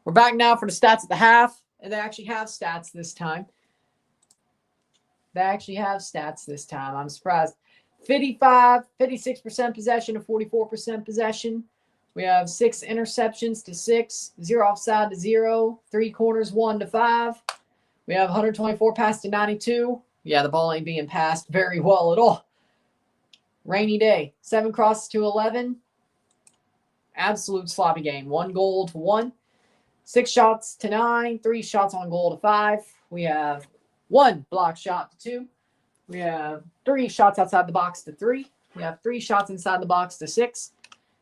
We're back now for the stats at the half, and they actually have stats this time. I'm surprised. 56% possession to 44% possession. We have 6 interceptions to 6, 0 offside to 0, 3 corners 1 to 5. We have 124 pass to 92. Yeah, the ball ain't being passed very well at all. Rainy day. 7 crosses to 11. Absolute sloppy game. 1 goal to 1. 6 shots to 9. 3 shots on goal to 5. We have 1 block shot to 2. We have 3 shots outside the box to 3. We have 3 shots inside the box to 6.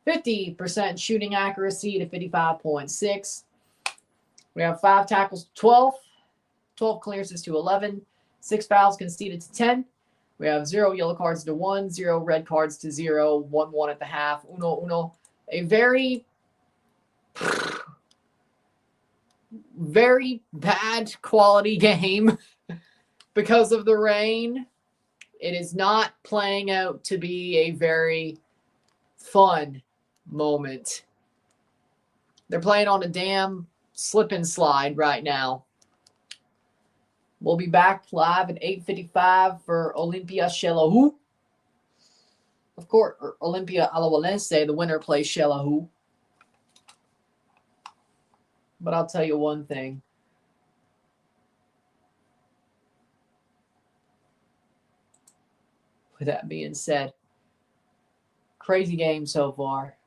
50% shooting accuracy to 55.6. We have 5 tackles to 12. 12 clearances to 11. 6 fouls conceded to 10. We have 0 yellow cards to 1. 0 red cards to 0. 1-1 at the half. Uno. A very bad quality game because of the rain. It is not playing out to be a very fun moment. They're playing on a damn slip and slide right now. We'll be back live at 8:55 for Olympia Shelahu. Of course, Olympia Alajuelense, the winner plays Shelahu. But I'll tell you one thing. With that being said, crazy game so far.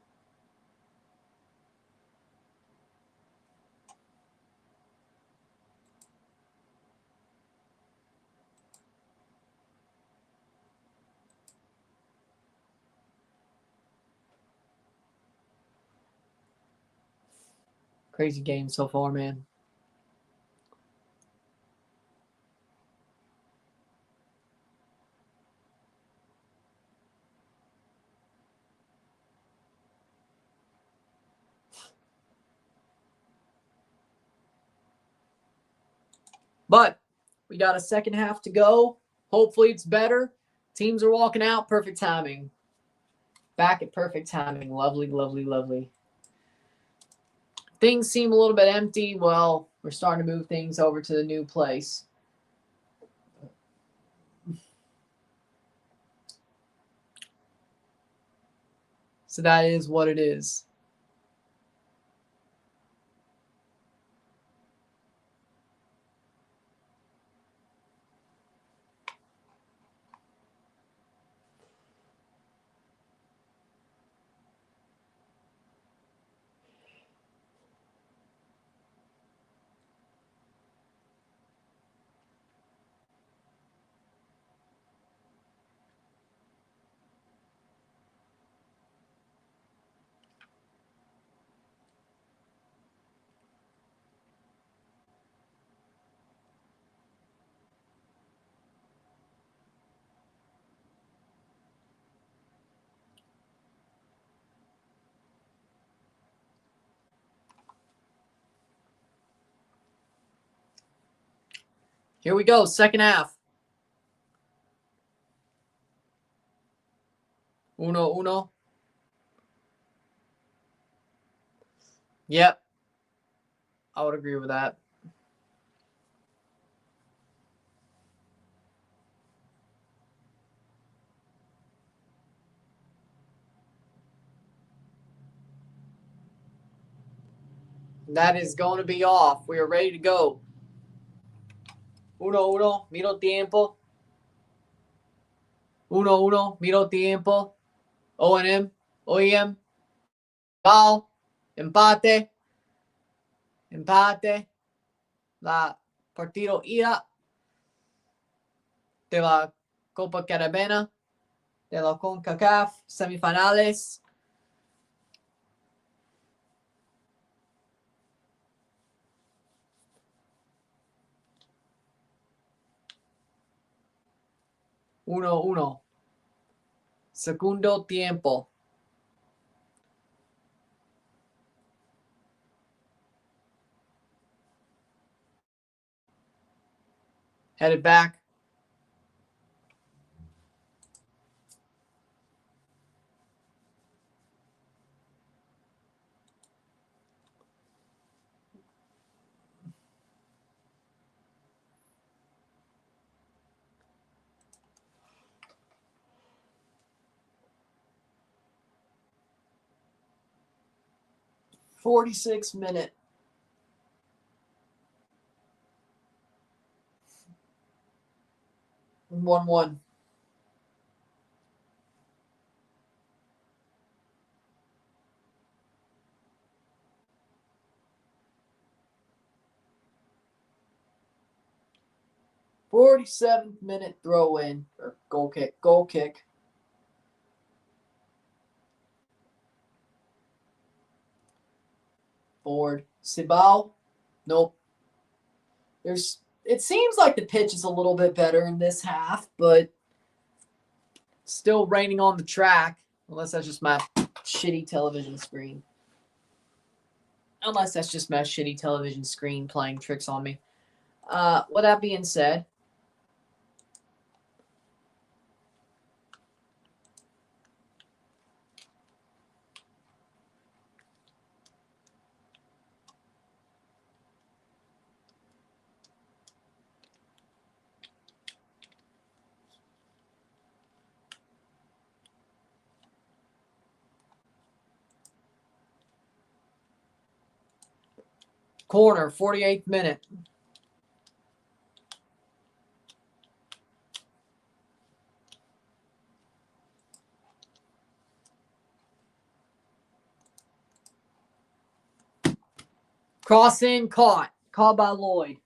Crazy game so far, man. But we got a second half to go. Hopefully it's better. Teams are walking out. Perfect timing. Back at perfect timing. Lovely. Things seem a little bit empty. Well, we're starting to move things over to the new place. So that is what it is. Here we go, second half. Uno. Yep. I would agree with that. That is going to be off. We are ready to go. Uno, miro tiempo. Uno, miro tiempo. O&M, O&M. Foul. Empate. La partido ida de la Copa Caribbean de la CONCACAF Semifinals. Uno. Segundo tiempo. Headed back. 46 minute. One. 47th minute throw in or goal kick. Goal kick. Forward. Cibao. Nope. It seems like the pitch is a little bit better in this half, but still raining on the track. Unless that's just my shitty television screen. Unless that's just my shitty television screen playing tricks on me. With that being said, corner, 48th minute. Cross in, caught. Caught by Lloyd.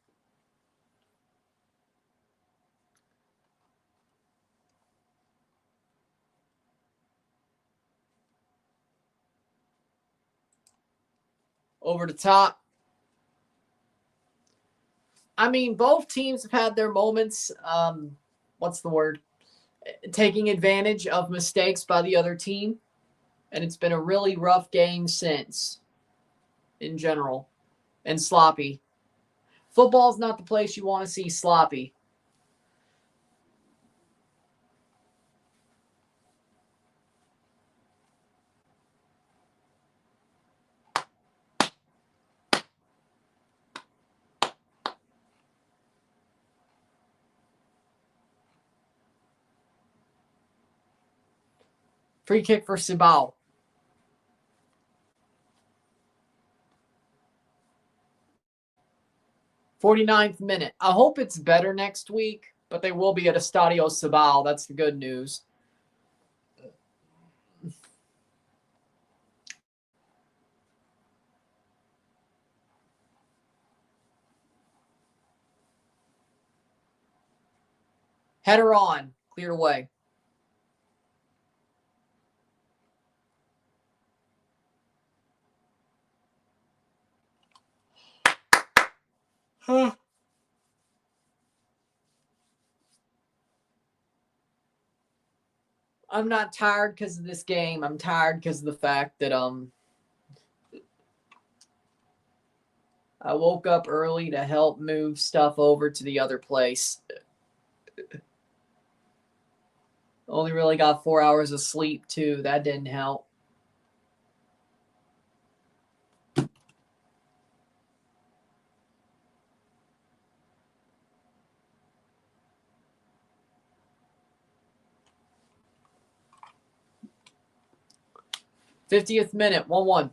Over the top. I mean, both teams have had their moments. What's the word? Taking advantage of mistakes by the other team. And it's been a really rough game since, in general. And sloppy. Football's not the place you want to see sloppy. Free kick for Cibao. "49th minute. I hope it's better next week, but they will be at Estadio Cibao. That's the good news. Header on. Cleared away. I'm not tired because of this game. I'm tired because of the fact that I woke up early to help move stuff over to the other place. Only really got 4 hours of sleep too. That didn't help. "50th minute, 1-1.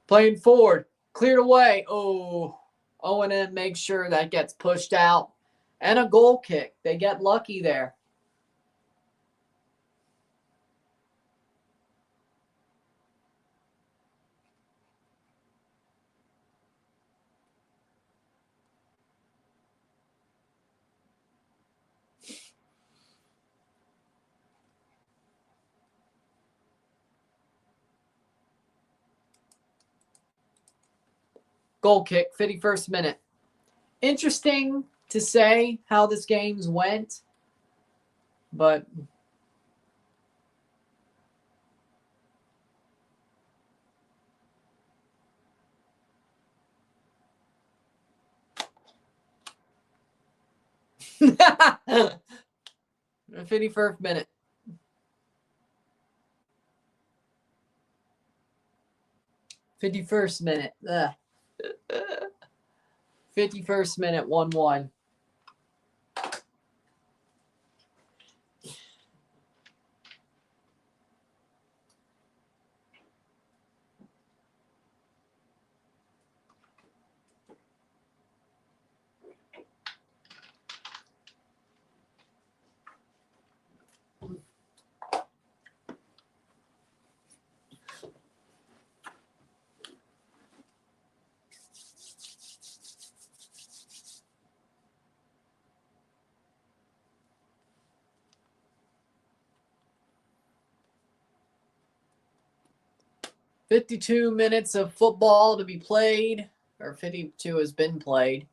Playing forward. Cleared away. Oh, O&M makes sure that gets pushed out. And a goal kick. They get lucky there. Goal kick, 51st minute. Interesting to say how this game's went, but 51st minute. '51st minute. 51st minute, 1-1. $52 minutes of football to be played, or 52 has been played.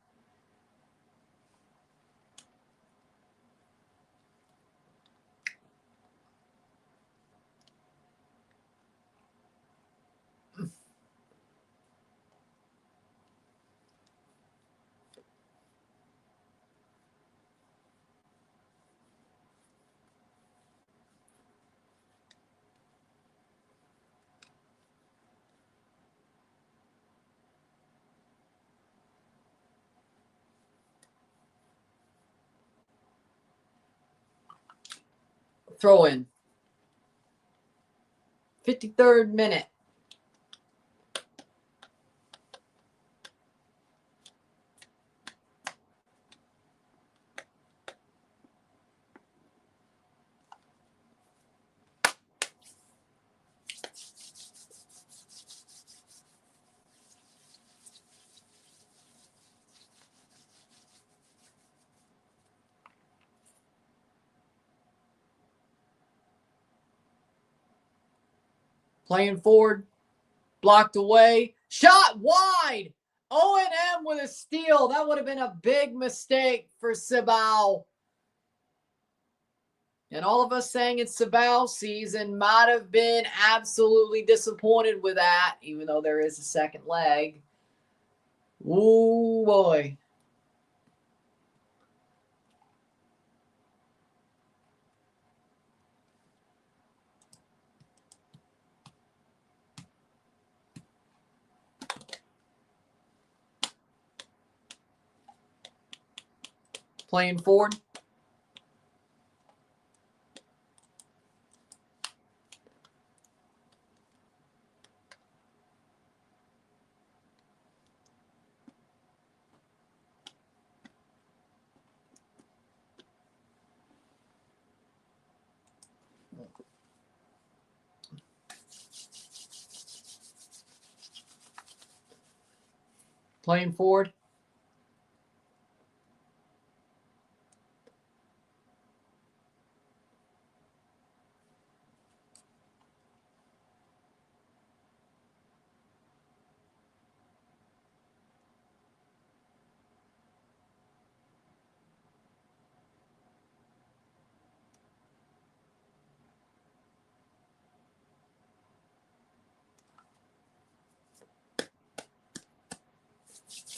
Throw in. 53rd minute. Playing forward. Blocked away. Shot wide. O&M with a steal. That would have been a big mistake for Cibao. And all of us saying it's Cibao season might have been absolutely disappointed with that, even though there is a second leg. Ooh, boy. Playing forward. Playing forward.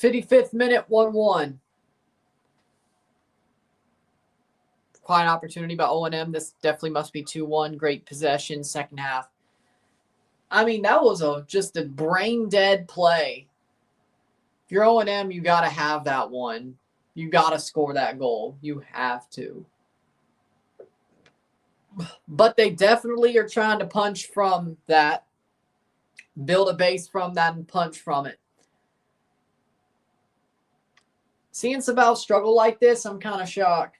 '55th minute, 1-1. Quite an opportunity by O&M. This definitely must be 2-1. Great possession, second half. I mean, that was just a brain-dead play. If you're O&M, you got to have that one. You got to score that goal. You have to. But they definitely are trying to punch from that, build a base from that, and punch from it. Seeing Cibao struggle like this, I'm kind of shocked.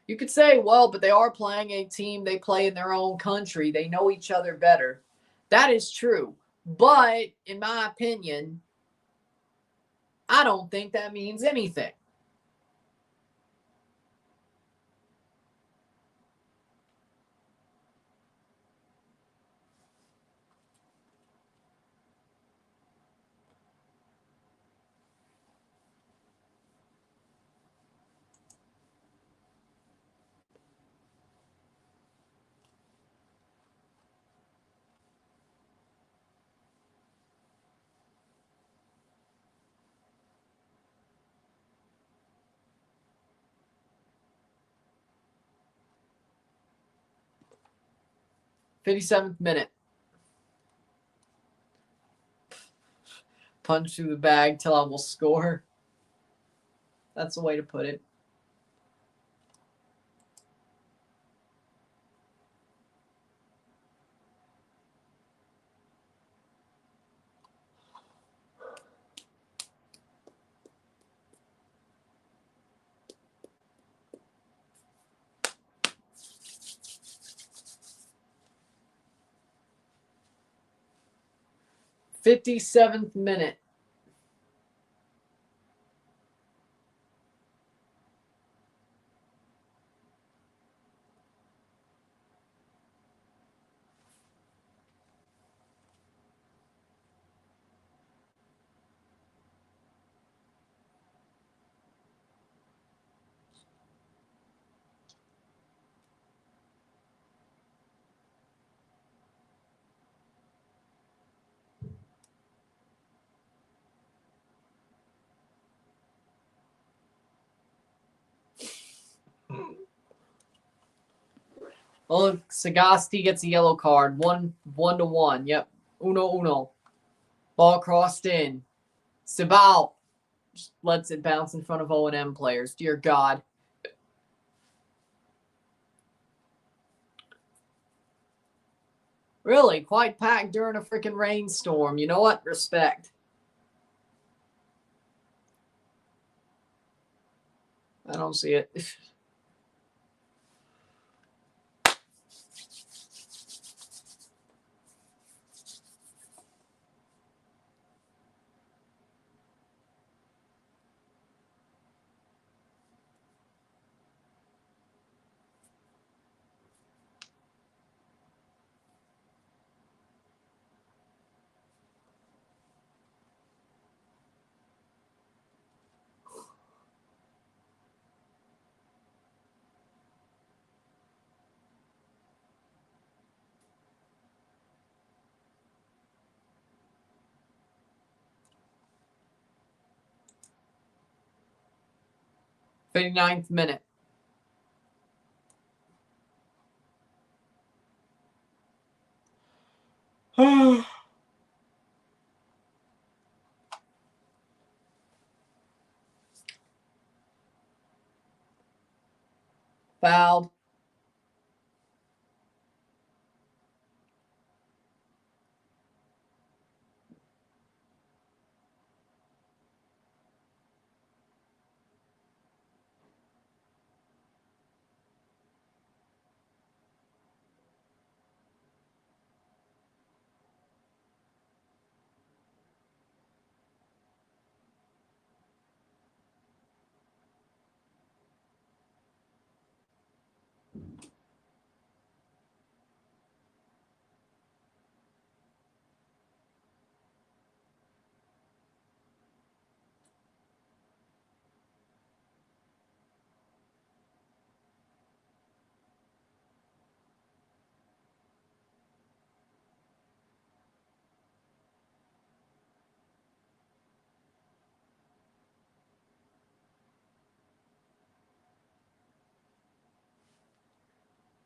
You could say, well, but they are playing a team. They play in their own country. They know each other better. That is true. But in my opinion, I don't think that means anything. 57th minute. Punch through the bag till I will score. That's the way to put it. '57th minute. Oh, Sagasti gets a yellow card. 1-1. Yep. Uno. Ball crossed in. Cibao just lets it bounce in front of O&M players. Dear God. Really, quite packed during a freaking rainstorm. You know what? Respect. I don't see it. '59th minute. Fouled.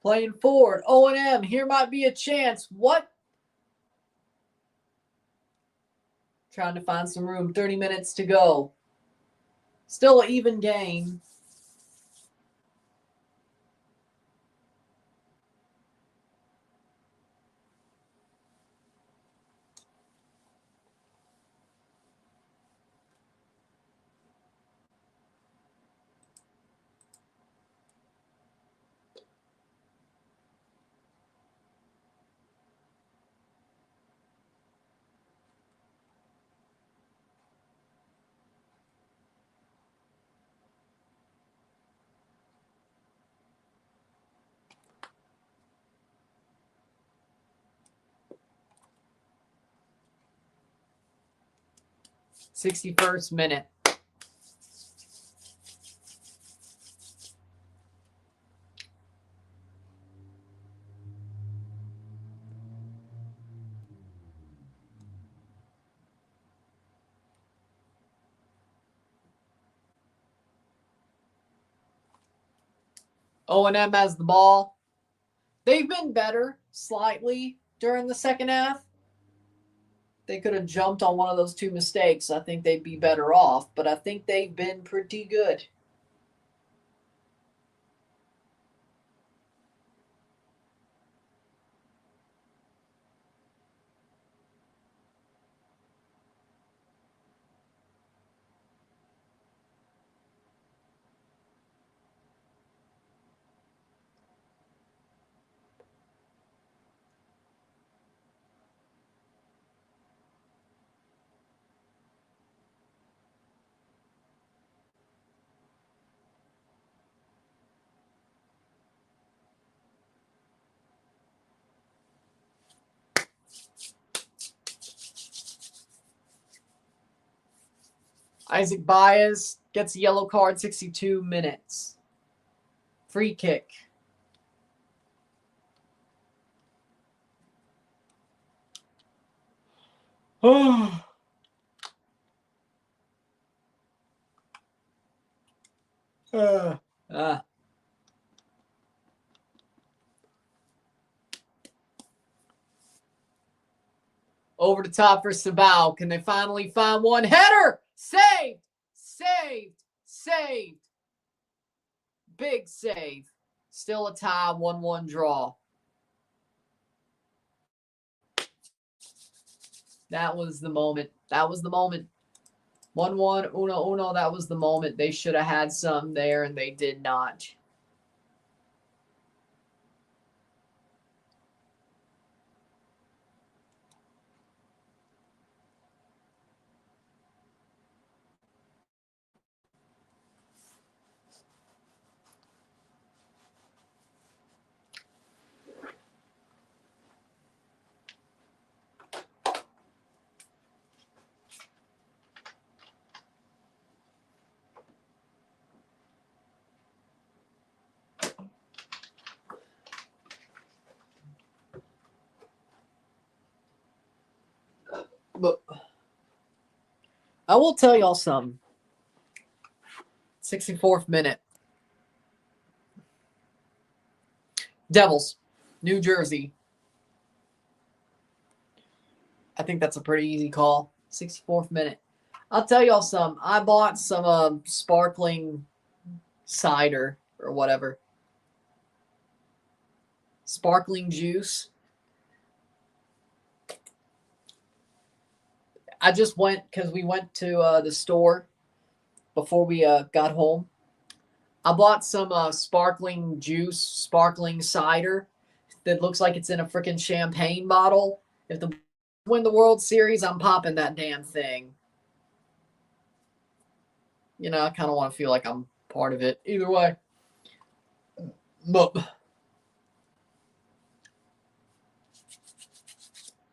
Playing forward. O&M. Here might be a chance. What? Trying to find some room. 30 minutes to go. Still an even game. '61st minute. O&M has the ball. They've been better. slightly during the second half. They could have jumped on one of those two mistakes. I think they'd be better off, but I think they've been pretty good. Isaac Baez gets a yellow card, 62 minutes. Free kick. Oh. Over the top for Cibao. Can they finally find one? Header! Saved! Saved! Saved! Big save. Still a tie, 1-1 draw. That was the moment. That was the moment. 1-1, uno. That was the moment. They should have had some there, and they did not. But I will tell y'all something. 64th minute. Devils, New Jersey. I think that's a pretty easy call. 64th minute. I'll tell y'all something. I bought some sparkling cider or whatever. Sparkling juice. I just went because we went to the store before we got home. I bought some sparkling juice, sparkling cider that looks like it's in a freaking champagne bottle. If the win the World Series, I'm popping that damn thing. You know, I kind of want to feel like I'm part of it. Either way. But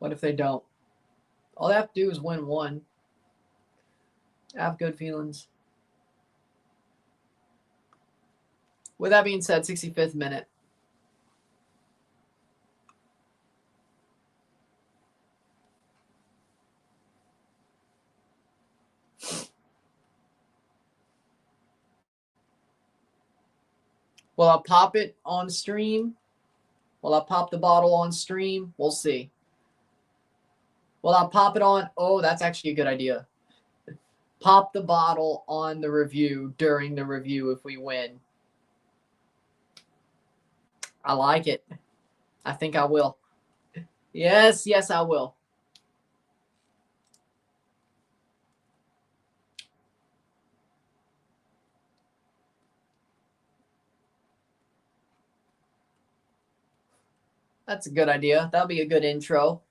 what if they don't? All they have to do is win one. I have good feelings. With that being said, 65th minute. Will I pop it on stream? Will I pop the bottle on stream? We'll see. Will I pop it on? Oh, that's actually a good idea. Pop the bottle on the review during the review if we win. I like it. I think I will. Yes, I will. That's a good idea. That'll be a good intro.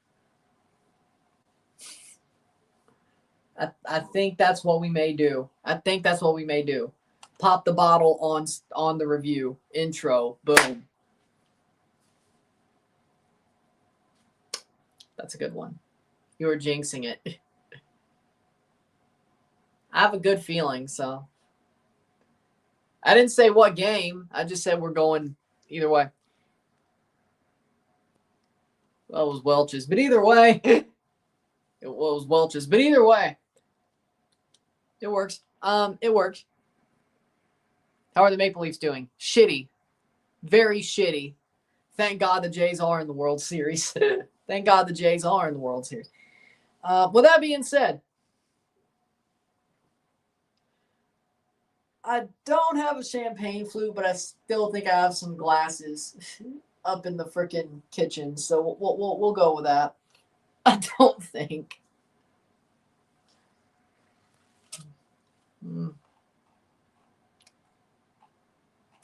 I think that's what we may do. Pop the bottle on the review. Intro. Boom. That's a good one. You were jinxing it. I have a good feeling, so. I didn't say what game. I just said we're going either way. Well, it was Welch's, but either way. It was Welch's, but either way. It works. It worked. How are the Maple Leafs doing? Shitty. Very shitty. Thank God the Jays are in the World Series. Thank God the Jays are in the World Series. With that being said, I don't have a champagne flute, but I still think I have some glasses up in the freaking kitchen. So we'll go with that. I don't think.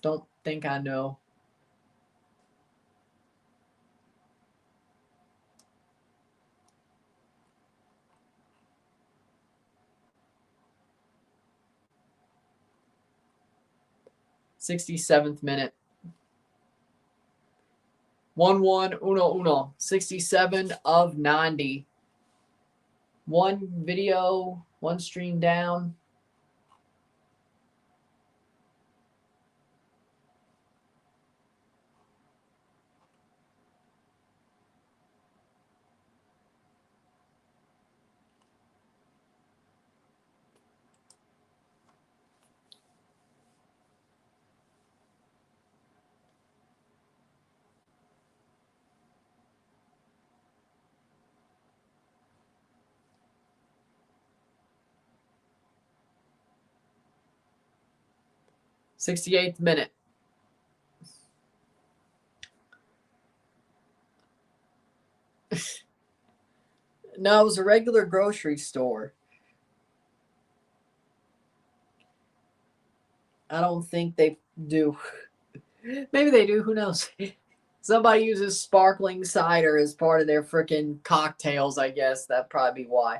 Don't think I know. '67th minute. 1-1, uno. 67 of 90. One video, one stream down. '68th minute. No, it was a regular grocery store. I don't think they do. Maybe they do. Who knows? Somebody uses sparkling cider as part of their freaking cocktails, I guess. That'd probably be why.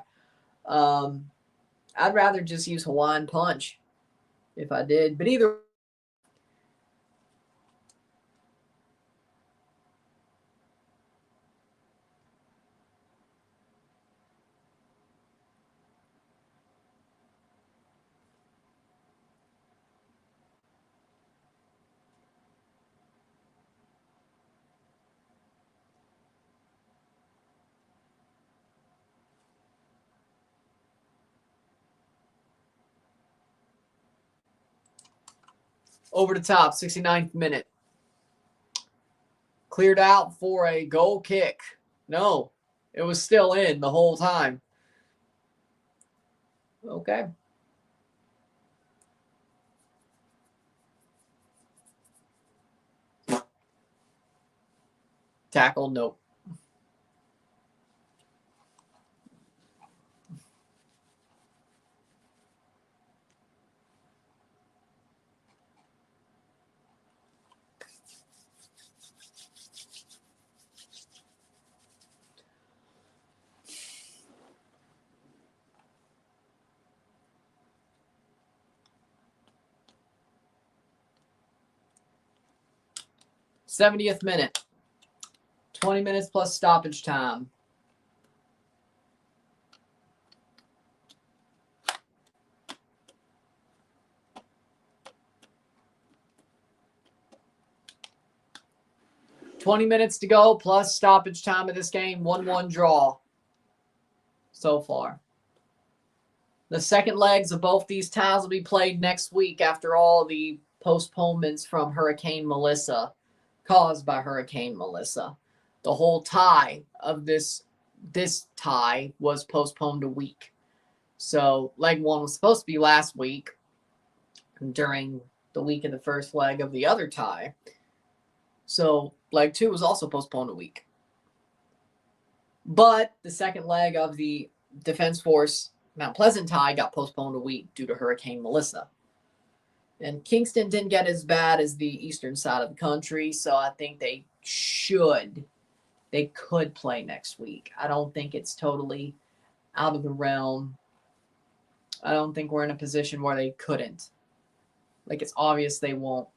I'd rather just use Hawaiian Punch if I did. But either over the top, 69th minute. Cleared out for a goal kick. No, it was still in the whole time. Okay. Tackle, nope. '70th minute. 20 minutes plus stoppage time. $20 minutes to go plus stoppage time of this game. 1-1 draw so far. The second legs of both these ties will be played next week after all the postponements from Hurricane Melissa, caused by Hurricane Melissa. The whole tie of this tie was postponed a week. So leg one was supposed to be last week during the week of the first leg of the other tie. So leg two was also postponed a week. But the second leg of the Defense Force Mount Pleasant tie got postponed a week due to Hurricane Melissa. And Kingston didn't get as bad as the eastern side of the country, so I think they could play next week. I don't think it's totally out of the realm. I don't think we're in a position where they couldn't. Like, it's obvious they won't.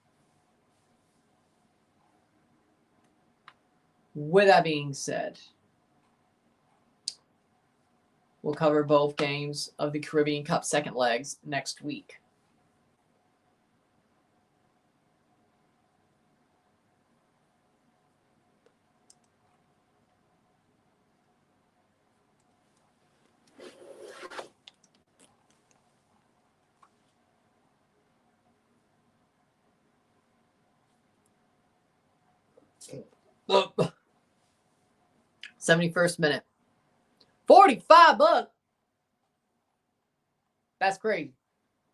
With that being said, we'll cover both games of the Caribbean Cup second legs next week. 71st minute. $45. That's crazy.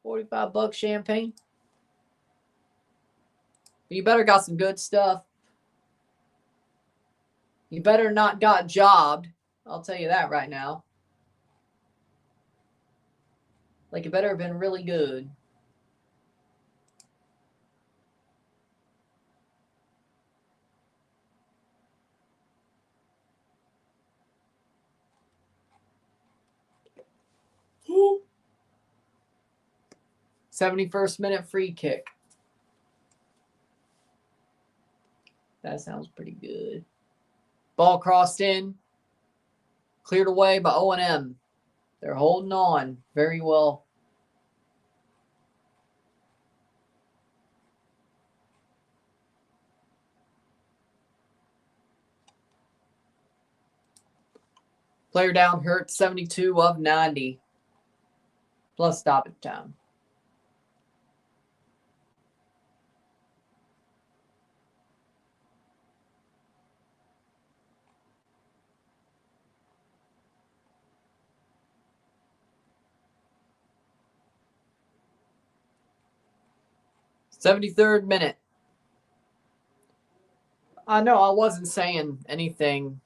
$45 champagne. You better got some good stuff. You better not got jobbed. I'll tell you that right now. Like, it better have been really good. Woo. 71st minute free kick. That sounds pretty good. Ball crossed in. Cleared away by O&M. They're holding on very well. Player down hurt, 72 of 90. Plus stoppage time. '73rd minute. I know I wasn't saying anything.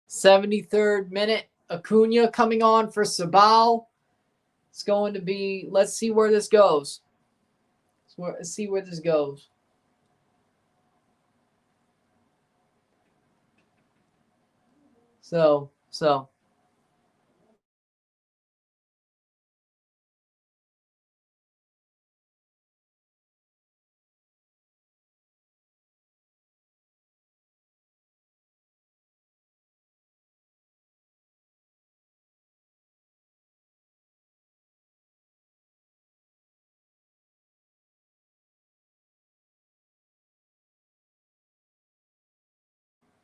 '73rd minute. Acuna coming on for Cibao. It's going to be, let's see where this goes. Let's see where this goes. So.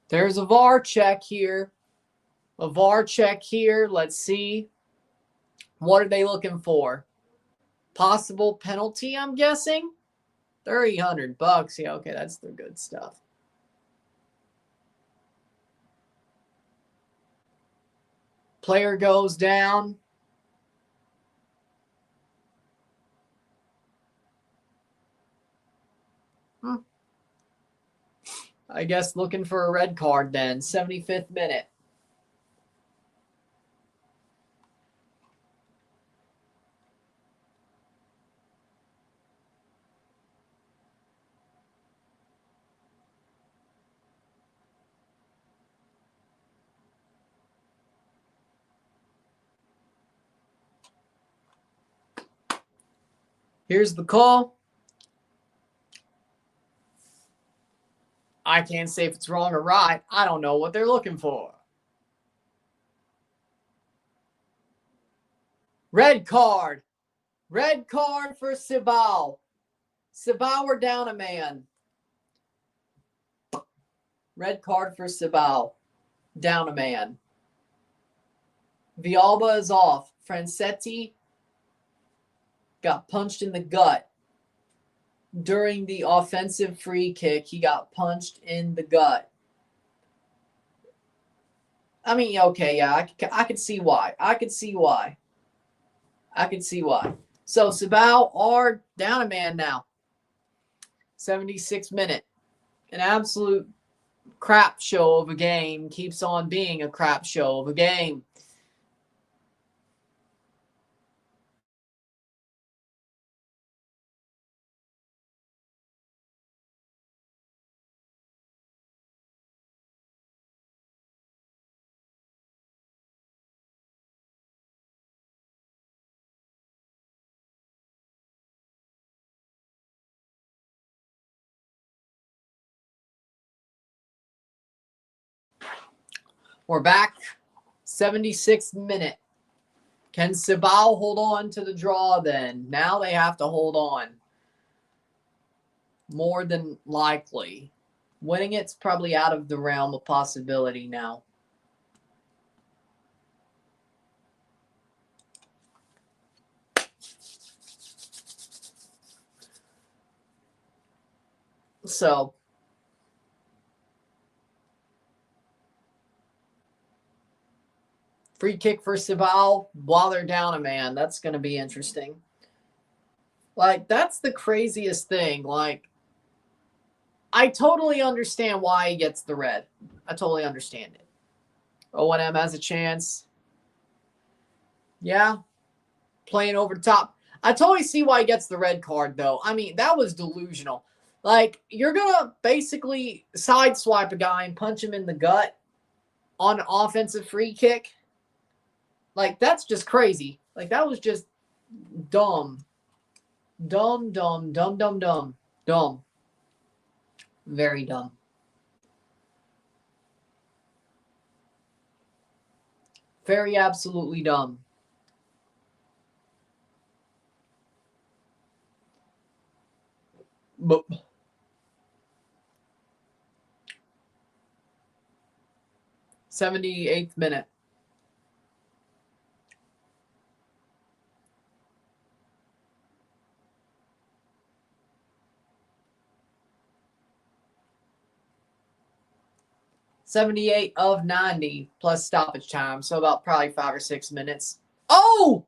There's a VAR check here. A VAR check here. Let's see. What are they looking for? Possible penalty, I'm guessing. $300. Yeah, okay, that's the good stuff. Player goes down. I guess looking for a red card then. 75th minute. Here's the call. I can't say if it's wrong or right. I don't know what they're looking for. Red card. Red card for Cibao. Cibao, we're down a man. Red card for Cibao. Down a man. Villalba is off. Francetti got punched in the gut. During the offensive free kick, he got punched in the gut. I mean, okay, yeah, I could see why. I could see why. So Cibao are down a man now. 76th minute. An absolute crap show of a game keeps on being a crap show of a game. We're back. 76th minute. Can Cibao hold on to the draw then? Now they have to hold on. More than likely. Winning it's probably out of the realm of possibility now. So, free kick for Cibao while they're down a man. That's going to be interesting. Like, that's the craziest thing. Like, I totally understand why he gets the red. I totally understand it. O&M has a chance. Yeah. Playing over the top. I totally see why he gets the red card, though. I mean, that was delusional. Like, you're going to basically sideswipe a guy and punch him in the gut on an offensive free kick. Like, that's just crazy. Like, that was just dumb. Dumb. Dumb. Very dumb. Very absolutely dumb. But 78th minute. '78 of 90 plus stoppage time, so about probably 5 or 6 minutes. Oh,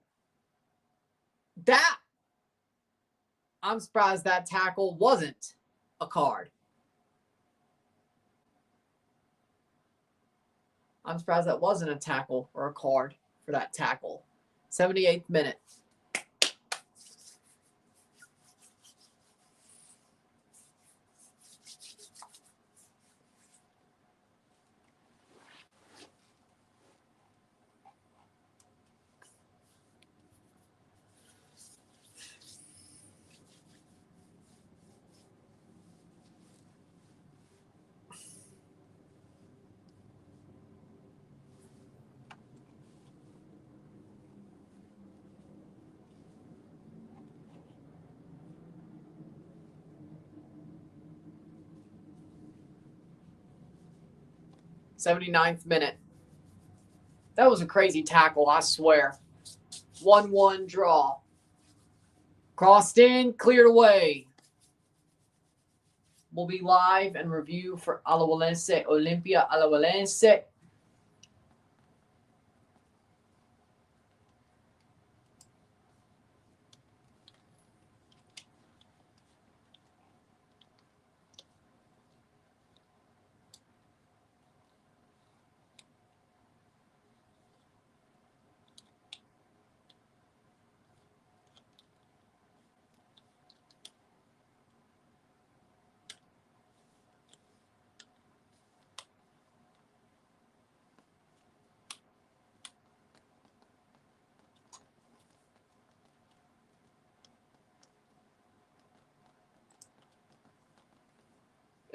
that I'm surprised that tackle wasn't a card. I'm surprised that wasn't a tackle or a card for that tackle. 78th minute. '79th minute. That was a crazy tackle, I swear. 1-1 draw. Crossed in, cleared away. We'll be live and review for Alajuelense, Olympia Alajuelense.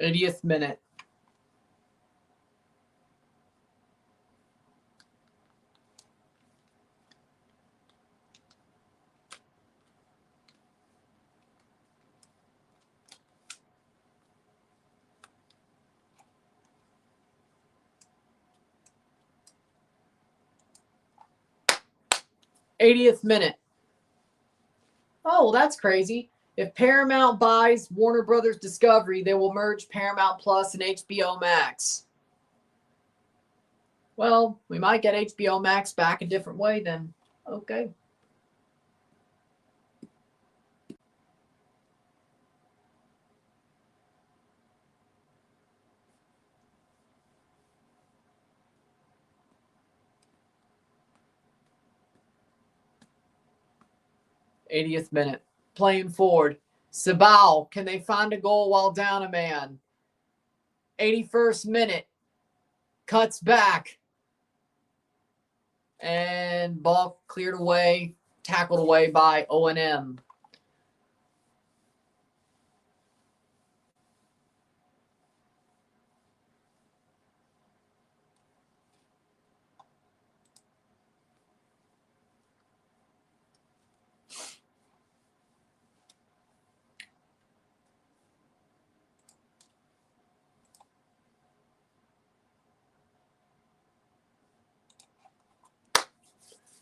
'80th minute. '80th minute. Oh, well, that's crazy. If Paramount buys Warner Brothers Discovery, they will merge Paramount Plus and HBO Max. Well, we might get HBO Max back a different way then. Okay. '80th minute. Playing forward. Cibao, can they find a goal while down a man? 81st minute. Cuts back. And ball cleared away, tackled away by O&M.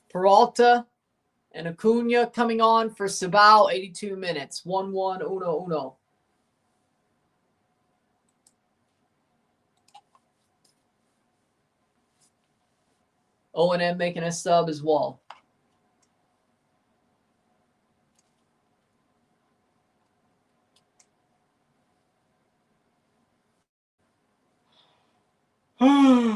Peralta and Acuna coming on for Cibao, 82 minutes. 1-1, 1-1. O&M making a sub as well. Hmm.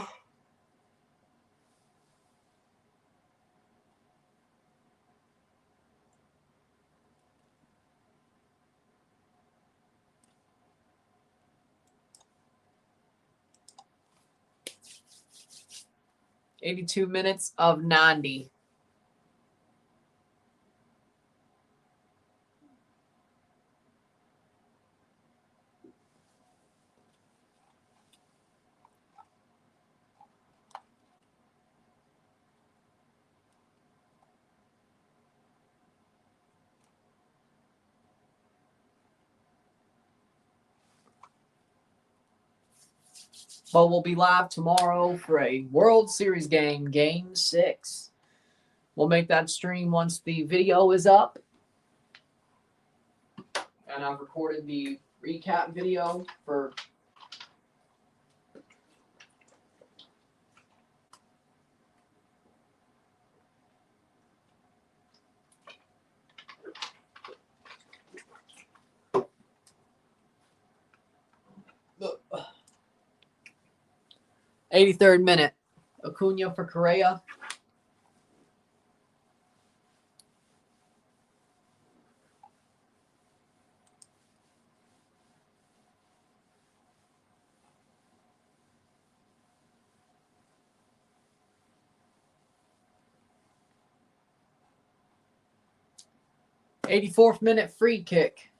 82 minutes of 90. But we'll be live tomorrow for a World Series game, Game 6. We'll make that stream once the video is up. And I've recorded the recap video for the 83rd minute. Acuna for Correa. '84th minute free kick.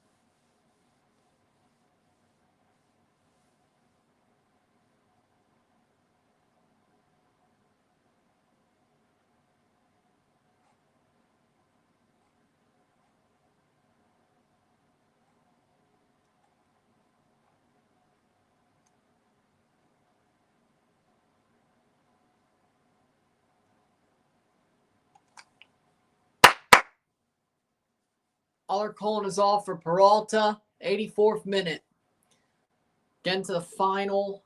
Alarcon is off for Peralta. 84th minute. Getting to the final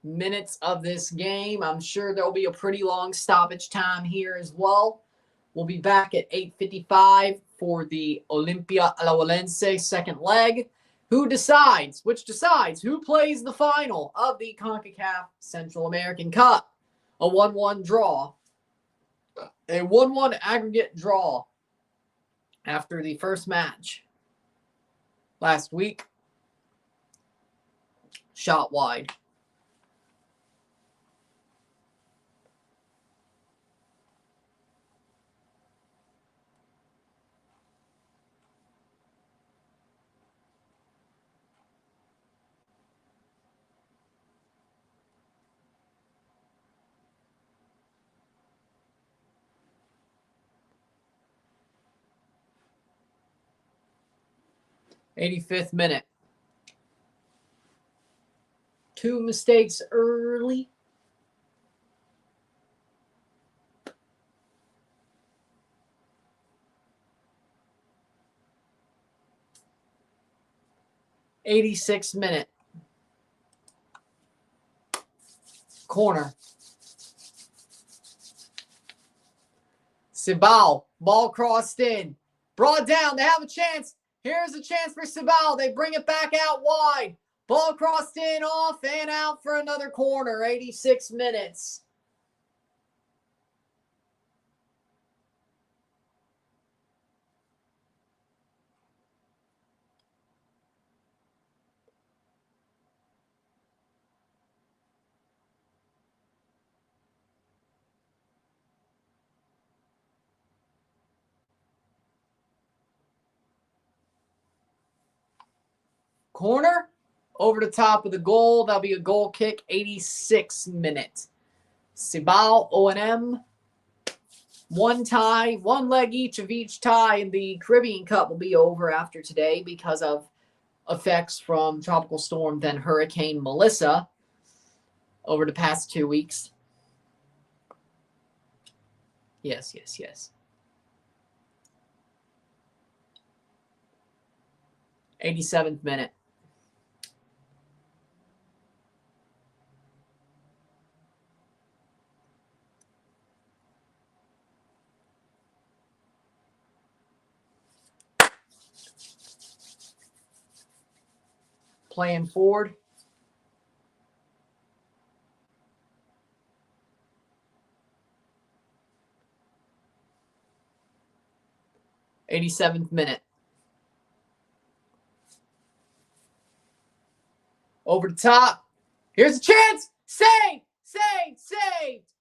minutes of this game. I'm sure there'll be a pretty long stoppage time here as well. We'll be back at 8:55 for the Olimpia Alajuelense second leg. Which decides who plays the final of the CONCACAF Central American Cup. A 1-1 draw. A 1-1 aggregate draw after the first match last week. Shot wide. '85th minute. Two mistakes early. '86th minute. Corner. Cibao. Ball crossed in. Brought down. They have a chance. Here's a chance for Cibao. They bring it back out wide. Ball crossed in, off, and out for another corner. 86 minutes. Corner over the top of the goal. That'll be a goal kick. 86 minutes. Cibao, O&M. One tie, one leg each of each tie in the Caribbean Cup will be over after today because of effects from Tropical Storm then Hurricane Melissa over the past 2 weeks. Yes, yes, yes. 87th minute. Playing forward. '87th minute. Over the top. Here's a chance. Save! Save! Saved!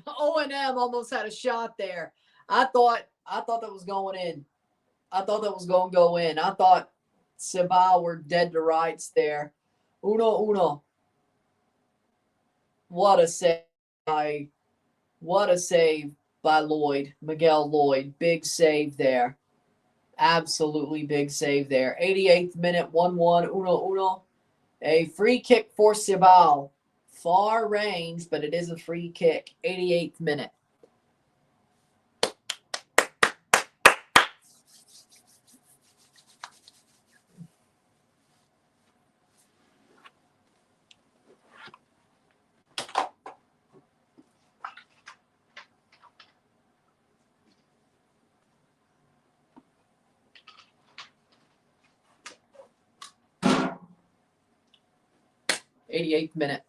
O&M almost had a shot there. I thought that was going in. I thought that was going to go in. I thought Cibao were dead to rights there. Uno. What a save. What a save by Lloyd. Miguel Lloyd. Big save there. Absolutely big save there. 88th minute, 1-1. Uno. A free kick for Cibao. Far range, but it is a free kick. 88th minute. '88th minute.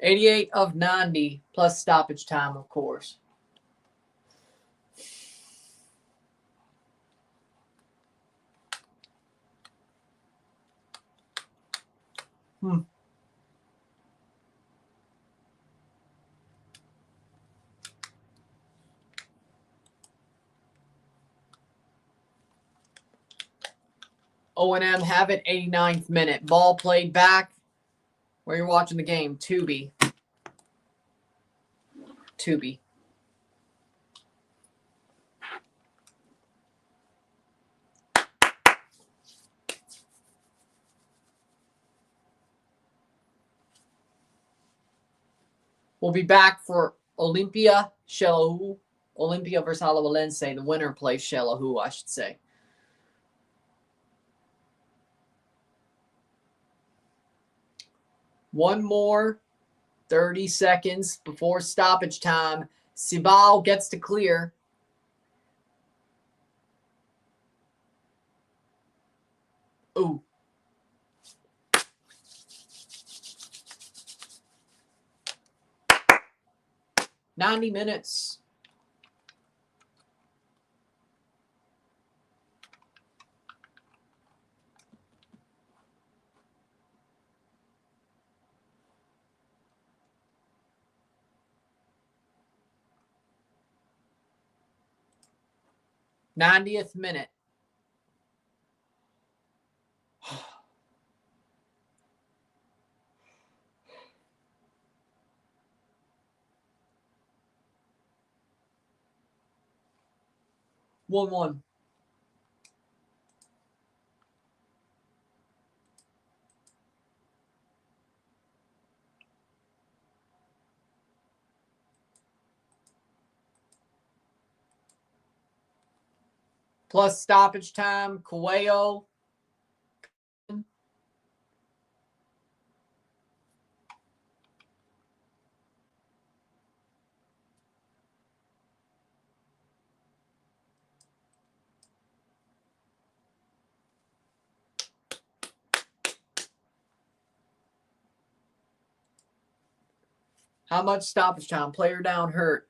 '88 of 90 plus stoppage time, of course. O&M have it 89th minute. Ball played back. Where you're watching the game, Tubi. We'll be back for Olympia Shelahu. Olympia versus Alajuelense. The winner plays Shelahu, I should say. One more 30 seconds before stoppage time. Cibao gets to clear. Ooh. "90 minutes. '90th minute. One. Plus stoppage time, Cuello. How much stoppage time? Player down hurt.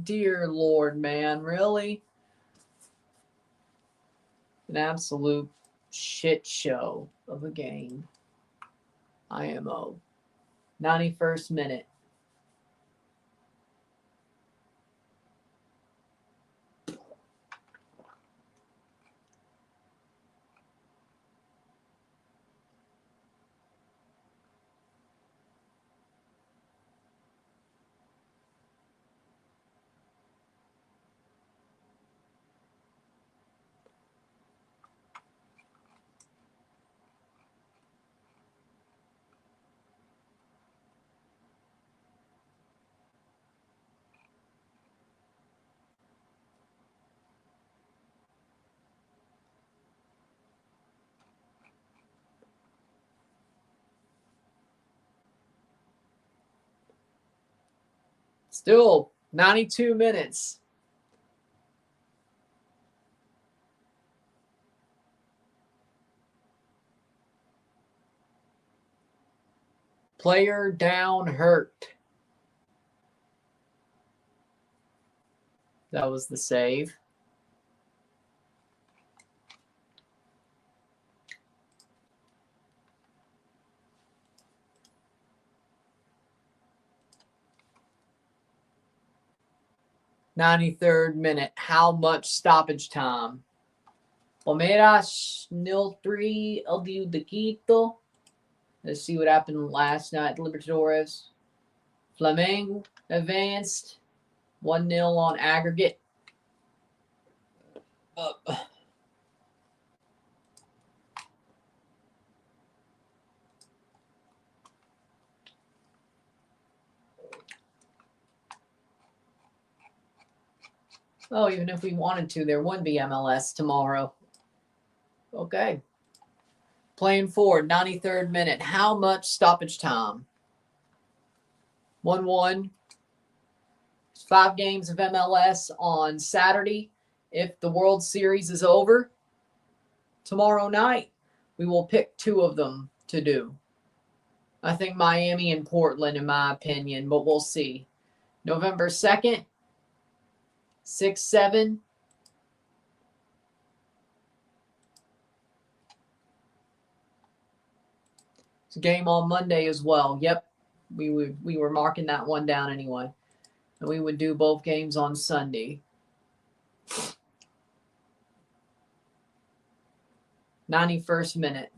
Dear Lord, man. Really? An absolute shit show of a game. IMO. 91st minute. Still 92 minutes. Player down, hurt. That was the save. '93rd minute. How much stoppage time? Palmeiras 0-3 LDU de Quito. Let's see what happened last night. Libertadores. Flamengo advanced 1-0 on aggregate. Oh, even if we wanted to, there wouldn't be MLS tomorrow. Okay. Playing forward, 93rd minute. How much stoppage time? 1-1. 5 games of MLS on Saturday. If the World Series is over tomorrow night, we will pick 2 of them to do. I think Miami and Portland, in my opinion, but we'll see. November 2nd, 6-7. It's a game on Monday as well. Yep, we were marking that one down anyway. And we would do both games on Sunday. 91st minute.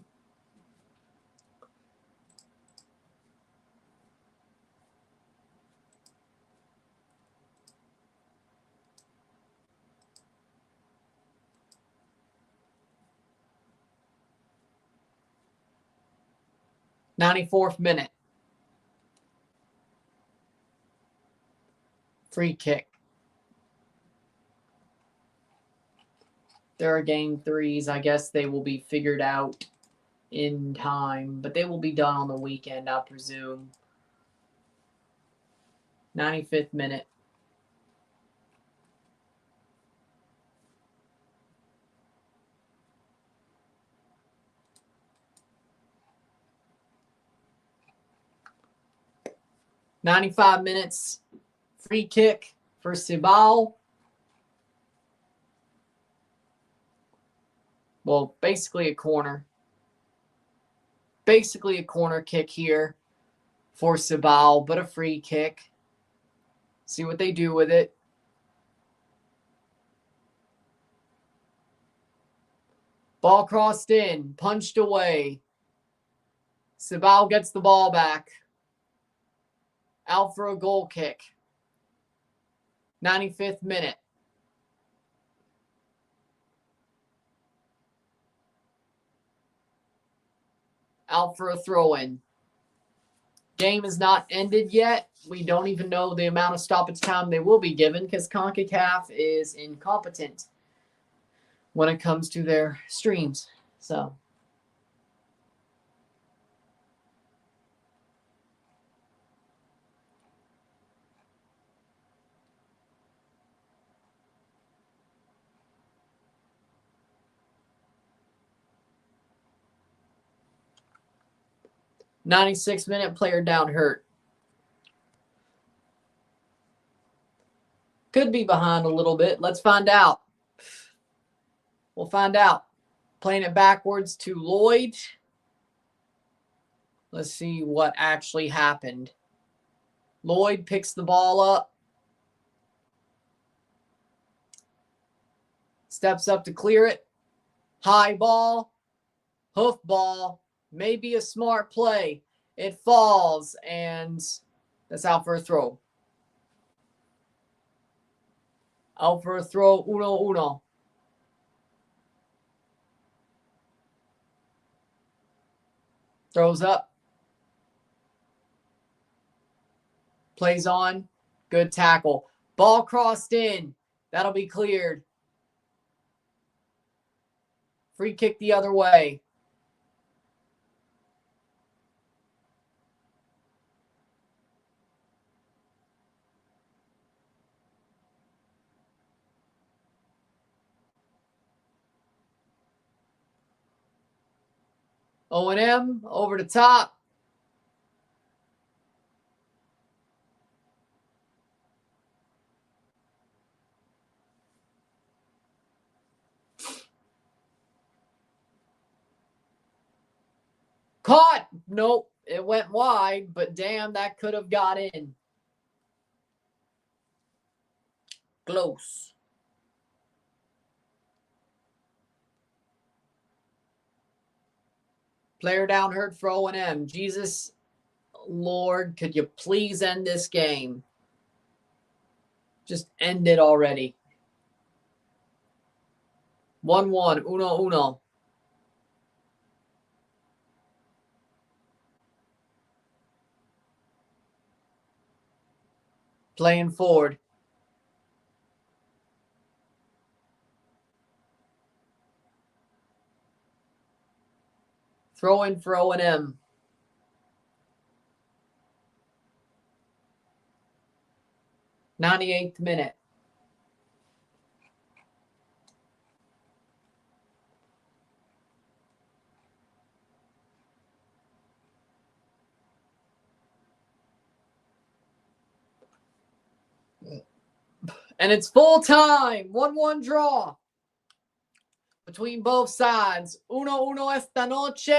'94th minute. Free kick. There are game 3s. I guess they will be figured out in time, but they will be done on the weekend, I presume. 95th minute. '95 minutes. Free kick for Cibao. Well, basically a corner. Basically a corner kick here for Cibao, but a free kick. See what they do with it. Ball crossed in, punched away. Cibao gets the ball back. Out for a goal kick. 95th minute. Out for a throw-in. Game is not ended yet. We don't even know the amount of stoppage time they will be given because CONCACAF is incompetent when it comes to their streams. So, '96 minute, player down, hurt. Could be behind a little bit. Let's find out. We'll find out. Playing it backwards to Lloyd. Let's see what actually happened. Lloyd picks the ball up. Steps up to clear it. High ball. Hoof ball. Maybe a smart play. It falls, and that's out for a throw. Out for a throw, 1-1. Throws up. Plays on. Good tackle. Ball crossed in. That'll be cleared. Free kick the other way. O&M over the top. Caught. Nope. It went wide, but damn, that could have got in. Close. Player down hurt for O&M. Jesus, Lord, could you please end this game? Just end it already. 1-1. Uno. Playing forward. Throw in for O&M. '98th minute. And it's full time. 1-1 draw between both sides. 1-1 esta noche.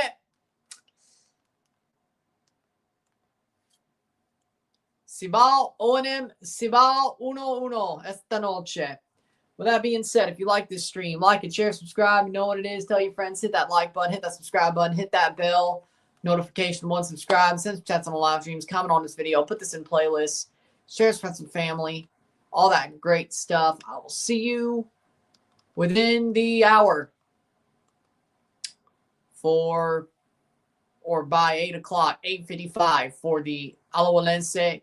Cibao, O&M, Cibao, 1-1 esta noche. With that being said, if you like this stream, like it, share, subscribe. You know what it is. Tell your friends. Hit that like button. Hit that subscribe button. Hit that bell notification. Once subscribe. Send some chats on the live streams. Comment on this video. Put this in playlists. Share with friends and family. All that great stuff. I will see you within the hour by 8 o'clock, 8:55 for the Alajuelense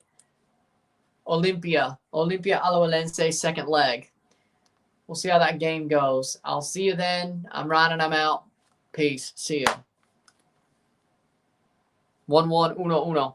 Olympia Alajuelense second leg. We'll see how that game goes. I'll see you then. I'm Ryan and I'm out. Peace. See you. 1-1, 1-1.